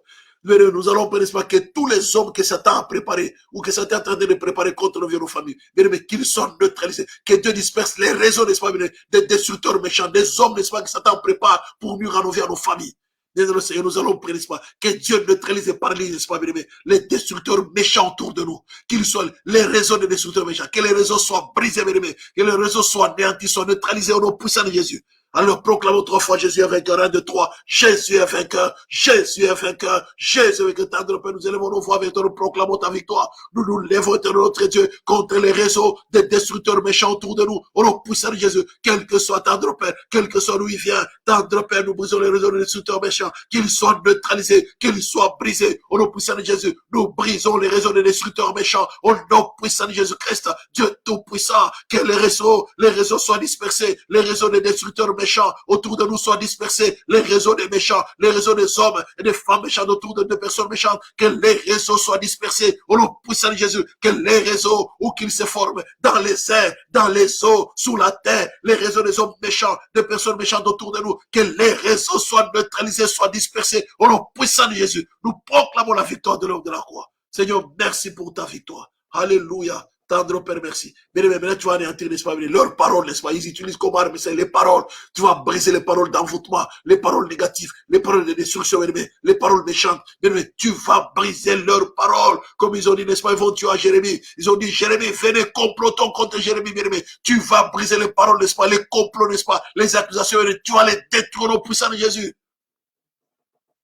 Nous allons prier, n'est-ce pas, que tous les hommes que Satan a préparés ou que Satan est en train de préparer contre nos vies et nos familles, bien aimés, qu'ils soient neutralisés, que Dieu disperse les raisons, n'est-ce pas, des destructeurs méchants, des hommes, n'est-ce pas, que Satan prépare pour nuire à nos vies, à nos familles. Désolé Seigneur, nous allons prier, n'est-ce pas, que Dieu neutralise par lui, n'est-ce pas, bien aimé, les destructeurs méchants autour de nous, qu'ils soient les raisons des destructeurs méchants, que les raisons soient brisées, bien aimé, que les raisons soient anéanties, soient neutralisées au nom puissant de Jésus. Alors proclamons 3 fois Jésus est vainqueur, 1, 2, 3, Jésus est vainqueur, Jésus est vainqueur, Jésus est vainqueur. Tendre Père, nous élevons nos voix avec toi, nous proclamons ta victoire. Nous nous lèvons, notre Dieu, contre les réseaux des destructeurs méchants autour de nous. Au nom puissant de Jésus, quel que soit Tendre Père, quel que soit d'où il vient, Tendre Père, nous brisons les réseaux des destructeurs méchants, qu'ils soient neutralisés, qu'ils soient brisés. Au nom puissant de Jésus, nous brisons les réseaux des destructeurs méchants. Au nom puissant de Jésus-Christ, Dieu Tout-Puissant, que les réseaux soient dispersés, les réseaux des destructeurs méchants autour de nous soient dispersés, les réseaux des méchants, les réseaux des hommes et des femmes méchantes autour de deux personnes méchantes, que les réseaux soient dispersés au nom puissant de Jésus, que les réseaux où qu'ils se forment, dans les airs, dans les eaux, sous la terre, les réseaux des hommes méchants, des personnes méchantes autour de nous, que les réseaux soient neutralisés, soient dispersés au nom puissant de Jésus. Nous proclamons la victoire de l'homme de la croix. Seigneur, merci pour ta victoire. Alléluia. Tendre Père, merci. Mais maintenant, tu vas anéantir, n'est-ce pas, leurs paroles, n'est-ce pas, ils utilisent comme arme, c'est les paroles. Tu vas briser les paroles d'envoûtement, les paroles négatives, les paroles de destruction, les paroles méchantes. Mais tu vas briser leurs paroles. Comme ils ont dit, n'est-ce pas, ils vont tuer à Jérémie. Ils ont dit, Jérémie, venez, complotons contre Jérémie, bien-aimé. Tu vas briser les paroles, n'est-ce pas, les complots, n'est-ce pas, les accusations, tu vas les détruire au puissant de Jésus.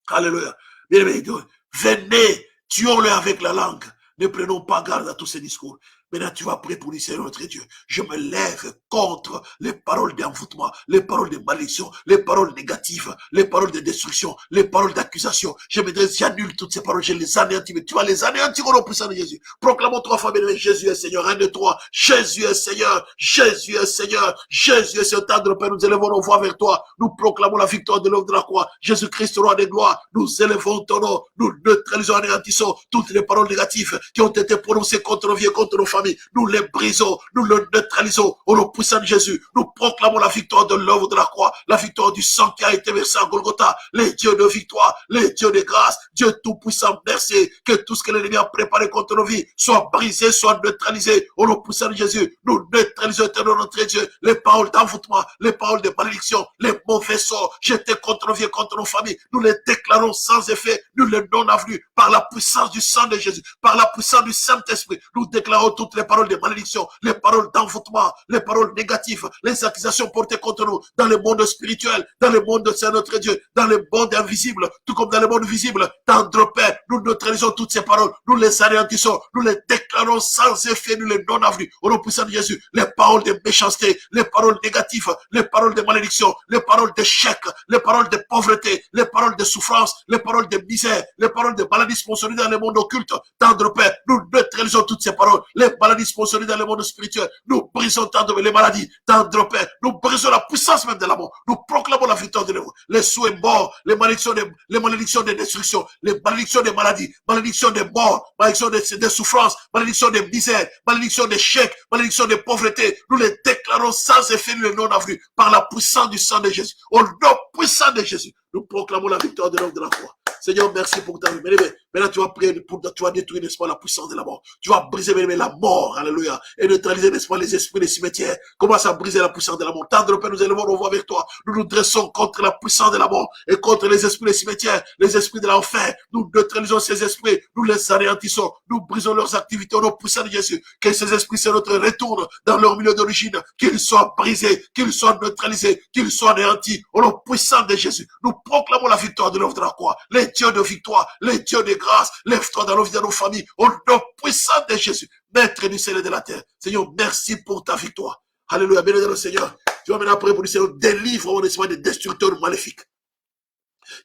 Alléluia. Bien-aimé, venez, tuons-le avec la langue. Ne prenons pas garde à tous ces discours. Maintenant, tu vas prier pour dire, Seigneur notre Dieu, je me lève contre les paroles d'envoûtement, les paroles de malédiction, les paroles négatives, les paroles de destruction, les paroles d'accusation. Je me dis, j'annule toutes ces paroles, je les anéantis, mais tu vas les anéantir au nom puissant de Jésus. Proclamons 3 fois, Jésus est Seigneur, 1, 2, 3, Jésus est Seigneur, Jésus est Seigneur, Jésus est Seigneur, Tendre Père, nous élevons nos voix vers toi, nous proclamons la victoire de l'œuvre de la croix, Jésus-Christ, roi des gloires, nous élevons ton nom, nous neutralisons, anéantissons toutes les paroles négatives qui ont été prononcées contre nos vies, contre nos familles, familles, nous les brisons, nous les neutralisons. Au nom puissant de Jésus, nous proclamons la victoire de l'œuvre de la croix, la victoire du sang qui a été versé à Golgotha. Les dieux de victoire, les dieux de grâce, Dieu tout-puissant, merci. Que tout ce que l'ennemi a préparé contre nos vies soit brisé, soit neutralisé. Au nom puissant de Jésus, nous neutralisons éternellement notre Dieu les paroles d'envoûtement, les paroles de malédiction, les mauvais sorts jetés contre nos vies, contre nos familles. Nous les déclarons sans effet, nous les non-avenus, par la puissance du sang de Jésus, par la puissance du Saint-Esprit. Nous déclarons toutes les paroles de malédiction, les paroles d'envoûtement, les paroles négatives, les accusations portées contre nous dans le monde spirituel, dans le monde de Saint notre Dieu, dans le monde invisible, tout comme dans le monde visible. Tendre Père, nous neutralisons toutes ces paroles, nous les anéantissons, nous les déclarons sans effet, nous les non-avenus. Au nom puissant de Jésus, les paroles de méchanceté, les paroles négatives, les paroles de malédiction, les paroles d'échec, les paroles de pauvreté, les paroles de souffrance, les paroles de misère, les paroles de maladies sponsorisées dans le monde occulte. Tendre Père, nous neutralisons toutes ces paroles, les maladies sponsorisées dans le monde spirituel. Nous brisons tendre les maladies. Tendre Père, nous brisons la puissance même de la mort. Nous proclamons la victoire de l'œuvre. Les souhaits morts, les malédictions de destruction, les malédictions des maladies, malédictions des morts, malédictions des souffrances, malédictions des misères, malédictions d'échecs, malédictions de pauvreté. Nous les déclarons sans effet, nous les non-avenus, par la puissance du sang de Jésus. Au nom puissant de Jésus, nous proclamons la victoire de l'œuvre de la croix. Seigneur, merci pour ta vie. Maintenant, tu vas prier tu vas détruire, n'est-ce pas, la puissance de la mort. Tu vas briser, la mort, alléluia, et neutraliser, n'est-ce pas, les esprits des cimetières. Commence à briser la puissance de la mort. Tendre Père, nous élevons nos voix avec toi. Nous nous dressons contre la puissance de la mort et contre les esprits des cimetières, les esprits de l'enfer. Nous neutralisons ces esprits, nous les anéantissons, nous brisons leurs activités au nom puissant de Jésus. Que ces esprits se retournent dans leur milieu d'origine, qu'ils soient brisés, qu'ils soient neutralisés, qu'ils soient anéantis au nom puissant de Jésus. Nous proclamons la victoire de l'œuvre de la croix. Les dieux de victoire, les dieux de grâce, lève-toi dans nos vies, dans nos familles, au nom puissant de Jésus, Maître du ciel et de la terre. Seigneur, merci pour ta victoire. Alléluia, béni le Seigneur. Tu vas maintenant prier pour le Seigneur, délivre mon esprit des destructeurs maléfiques.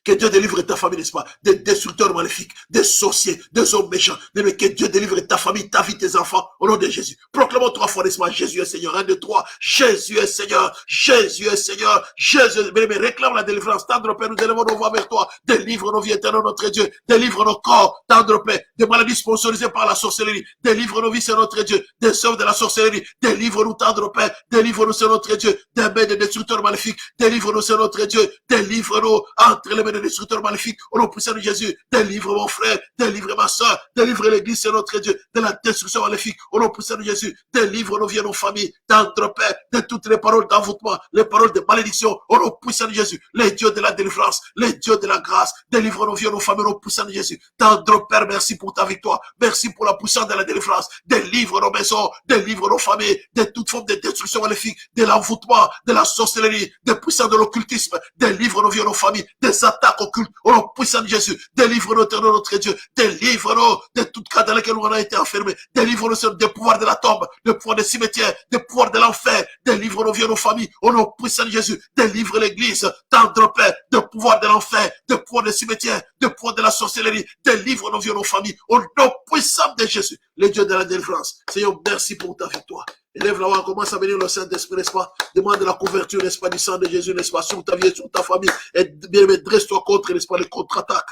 Que Dieu délivre ta famille, n'est-ce pas, des destructeurs maléfiques, des sorciers, des hommes méchants. Que Dieu délivre ta famille, ta vie, tes enfants, au nom de Jésus. Proclamons 3 fois, n'est-ce pas, Jésus est Seigneur. 1, 2, 3. Jésus est Seigneur. Jésus est Seigneur. Jésus, mais réclame la délivrance. Tendre Père, nous élevons nos voix vers toi. Délivre nos vies éternelles, notre Dieu. Délivre nos corps. Tendre Père, des maladies sponsorisées par la sorcellerie. Délivre nos vies, c'est notre Dieu. Des œuvres de la sorcellerie. Délivre-nous, Tendre Père. Délivre-nous, c'est notre Dieu. Des mains des destructeurs maléfiques. Délivre-nous, c'est notre Dieu. Délivre-nous entre les mains des destructeurs maléfiques, au nom puissant de Jésus. Délivre mon frère, délivre ma soeur, délivre l'église, c'est notre Dieu, de la destruction maléfique, au nom puissant de Jésus. Délivre nos vies et nos familles, Tendre Père, de toutes les paroles d'envoûtement, les paroles de malédiction, au nom puissant de Jésus. Les dieux de la délivrance, les dieux de la grâce, délivre nos vies et nos familles, au nom puissant de Jésus. Tendre Père, merci pour ta victoire, merci pour la puissance de la délivrance. Délivre nos maisons, délivre nos familles, de toute forme de destruction maléfique, de l'envoûtement, de la sorcellerie, des puissants de l'occultisme. Délivre nos vies et nos familles, des attaques occultes, au nom puissant de Jésus. Délivre-nous, notre Dieu. Délivre-nous de tout cas dans lequel on a été enfermé. Délivre-nous des pouvoirs de la tombe, des pouvoirs des cimetières, des pouvoirs de l'enfer. Délivre nos vies et nos familles, au nom puissant de Jésus. Délivre l'église, Tendre Père, des pouvoirs de l'enfer, des pouvoirs des cimetières, des pouvoirs de la sorcellerie. Délivre nos vies et nos familles, au nom puissant de Jésus. Les dieux de la délivrance. Seigneur, merci pour ta victoire. Élève la voix, commence à venir le Saint-Esprit, n'est-ce pas? Demande la couverture, n'est-ce pas, du sang de Jésus, n'est-ce pas, sur ta vie et sur ta famille. Et bien, dresse-toi contre, n'est-ce pas, les contre-attaques.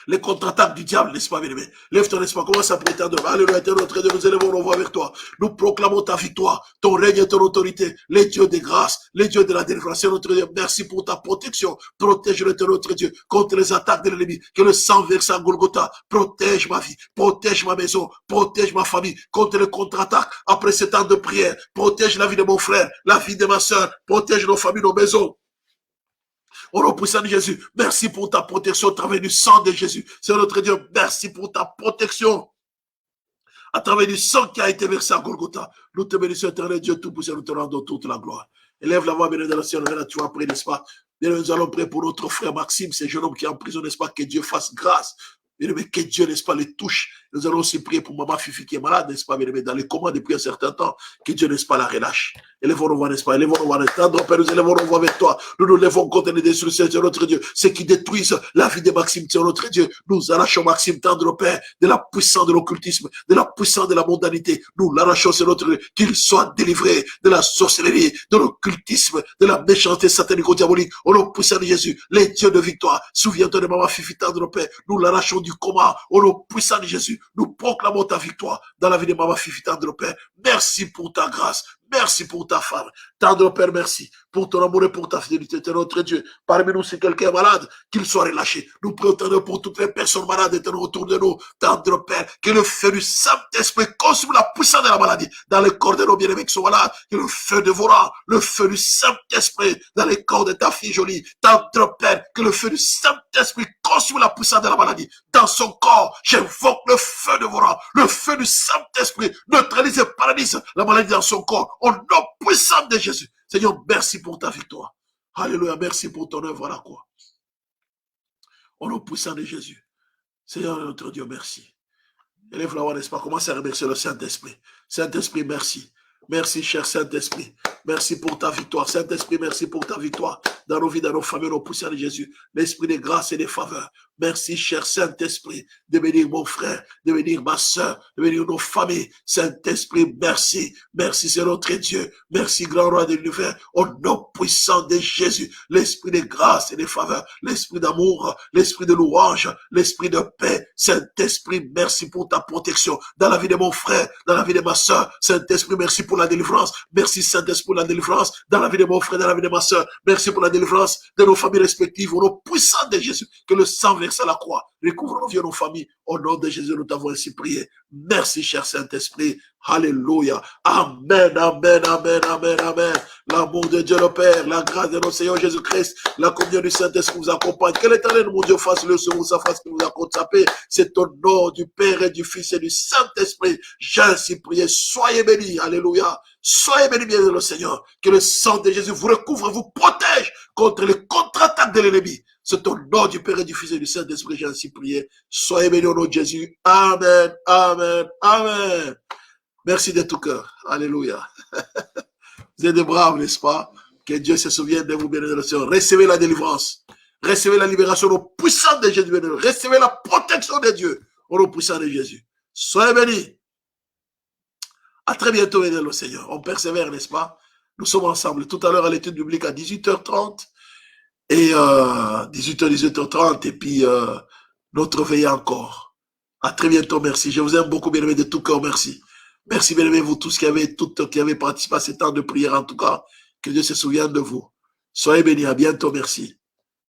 Les contre-attaques du diable, n'est-ce pas, bien-aimé? Lève-toi, n'est-ce pas? Commence à prier ta demande. Alléluia, notre Dieu, nous élevons nos voix vers toi. Nous proclamons ta victoire, ton règne et ton autorité. Les dieux de grâce, les dieux de la délivrance, notre Dieu, merci pour ta protection. Protège-le, notre Dieu, contre les attaques de l'ennemi. Que le sang verse à Golgotha protège ma vie, protège ma maison, protège ma famille contre les contre-attaques. Après ce temps de prière, protège la vie de mon frère, la vie de ma soeur, protège nos familles, nos maisons. Au nom puissant de Jésus, merci pour ta protection à travers du sang de Jésus. C'est notre Dieu, merci pour ta protection à travers du sang qui a été versé à Golgotha. Nous te bénissons, éternel Dieu tout-puissant, nous te rendons toute la gloire. Élève la voix, bien dans le ciel, tu vas prier, n'est-ce pas? Bien, nous allons prier pour notre frère Maxime, ce jeune homme qui est en prison, n'est-ce pas? Que Dieu fasse grâce. Bien, mais que Dieu, n'est-ce pas, les touche. Nous allons aussi prier pour maman Fifi qui est malade, n'est-ce pas, bien, dans les commandes depuis un certain temps. Que Dieu, n'est-ce pas, la relâche. Élevons nos voix, n'est-ce pas? Élevons nos voix, Tendre Père, nous élevons nos voix avec toi. Nous nous levons contre les destructions, c'est notre Dieu. Ceux qui détruisent la vie de Maxime, c'est notre Dieu. Nous arrachons Maxime, Tendre Père, de la puissance de l'occultisme, de la puissance de la mondanité. Nous l'arrachons, c'est notre Dieu. Qu'il soit délivré de la sorcellerie, de l'occultisme, de la méchanceté satanique ou diabolique. Au nom puissant de Jésus, les dieux de victoire. Souviens-toi de maman Fifi, Tendre Père. Nous l'arrachons du coma. Au nom puissant de Jésus. Jésus, nous proclamons ta victoire dans la vie de Maman Fifi, tendre Père. Merci pour ta grâce. Merci pour ta femme. Tendre Père, merci pour ton amour et pour ta fidélité. Tu es notre Dieu. Parmi nous, si quelqu'un est malade, qu'il soit relâché. Nous prions pour toutes les personnes malades et autour de nous. Tendre Père, que le feu du Saint-Esprit consume la puissance de la maladie dans les corps de nos bien-aimés qui sont malades. Que le feu dévorant, le feu du Saint-Esprit dans les corps de ta fille jolie. Tendre Père, que le feu du Saint-Esprit consume la puissance de la maladie dans son corps. J'invoque le feu dévorant, le feu du Saint-Esprit neutralise et paralyse la maladie dans son corps. Au nom puissant de Jésus. Seigneur, merci pour ta victoire. Alléluia, merci pour ton œuvre à la croix. Au nom puissant de Jésus. Seigneur notre Dieu, merci. Élève la voix, n'est-ce pas? Commence à remercier le Saint-Esprit. Saint-Esprit, merci. Merci, cher Saint-Esprit. Merci pour ta victoire. Saint-Esprit, merci pour ta victoire dans nos vies, dans nos familles, au nom puissant de Jésus. L'esprit de grâce et de faveur. Merci, cher Saint-Esprit, de bénir mon frère, de bénir ma soeur, de bénir nos familles. Saint-Esprit, merci. Merci, c'est notre Dieu. Merci, grand roi de l'univers. Au nom puissant de Jésus. L'esprit de grâce et de faveur. L'esprit d'amour, l'esprit de louange, l'esprit de paix. Saint-Esprit, merci pour ta protection dans la vie de mon frère, dans la vie de ma soeur. Saint-Esprit, merci pour la délivrance. Merci, Saint-Esprit, pour la délivrance dans la vie de mon frère, dans la vie de ma soeur. Merci pour la délivrance de nos familles respectives. Au nom puissant de Jésus, que le sang verse à la croix recouvre nos vies et nos familles. Au nom de Jésus, nous t'avons ainsi prié. Merci, cher Saint-Esprit. Alléluia. Amen, amen, amen, amen, amen. L'amour de Dieu le Père, la grâce de notre Seigneur Jésus-Christ, la communion du Saint-Esprit vous accompagne. Que l'Éternel, mon Dieu, fasse le sur sa face qui vous accorde sa paix. C'est au nom du Père et du Fils et du Saint-Esprit. J'ai ainsi prié. Soyez bénis. Alléluia. Soyez bénis, bien le Seigneur. Que le sang de Jésus vous recouvre, vous protège contre les contre-attaques de l'ennemi. C'est au nom du Père et du Fils et du Saint-Esprit. J'ai ainsi prié. Soyez bénis au nom de Jésus. Amen, amen, amen. Merci de tout cœur. Alléluia. Vous êtes des braves, n'est-ce pas? Que Dieu se souvienne de vous, bien le Seigneur. Recevez la délivrance. Recevez la libération au puissant de Jésus. Recevez la protection de Dieu au nom puissant de Jésus. Soyez bénis. À très bientôt, bien le Seigneur. On persévère, n'est-ce pas? Nous sommes ensemble. Tout à l'heure à l'étude biblique à 18h30 et 18h30 et puis notre veille encore. À très bientôt, merci. Je vous aime beaucoup, bien-aimés, de tout cœur, merci. Merci, bien-aimés, vous tous qui avez participé à ces temps de prière, en tout cas. Que Dieu se souvienne de vous. Soyez bénis, à bientôt, merci.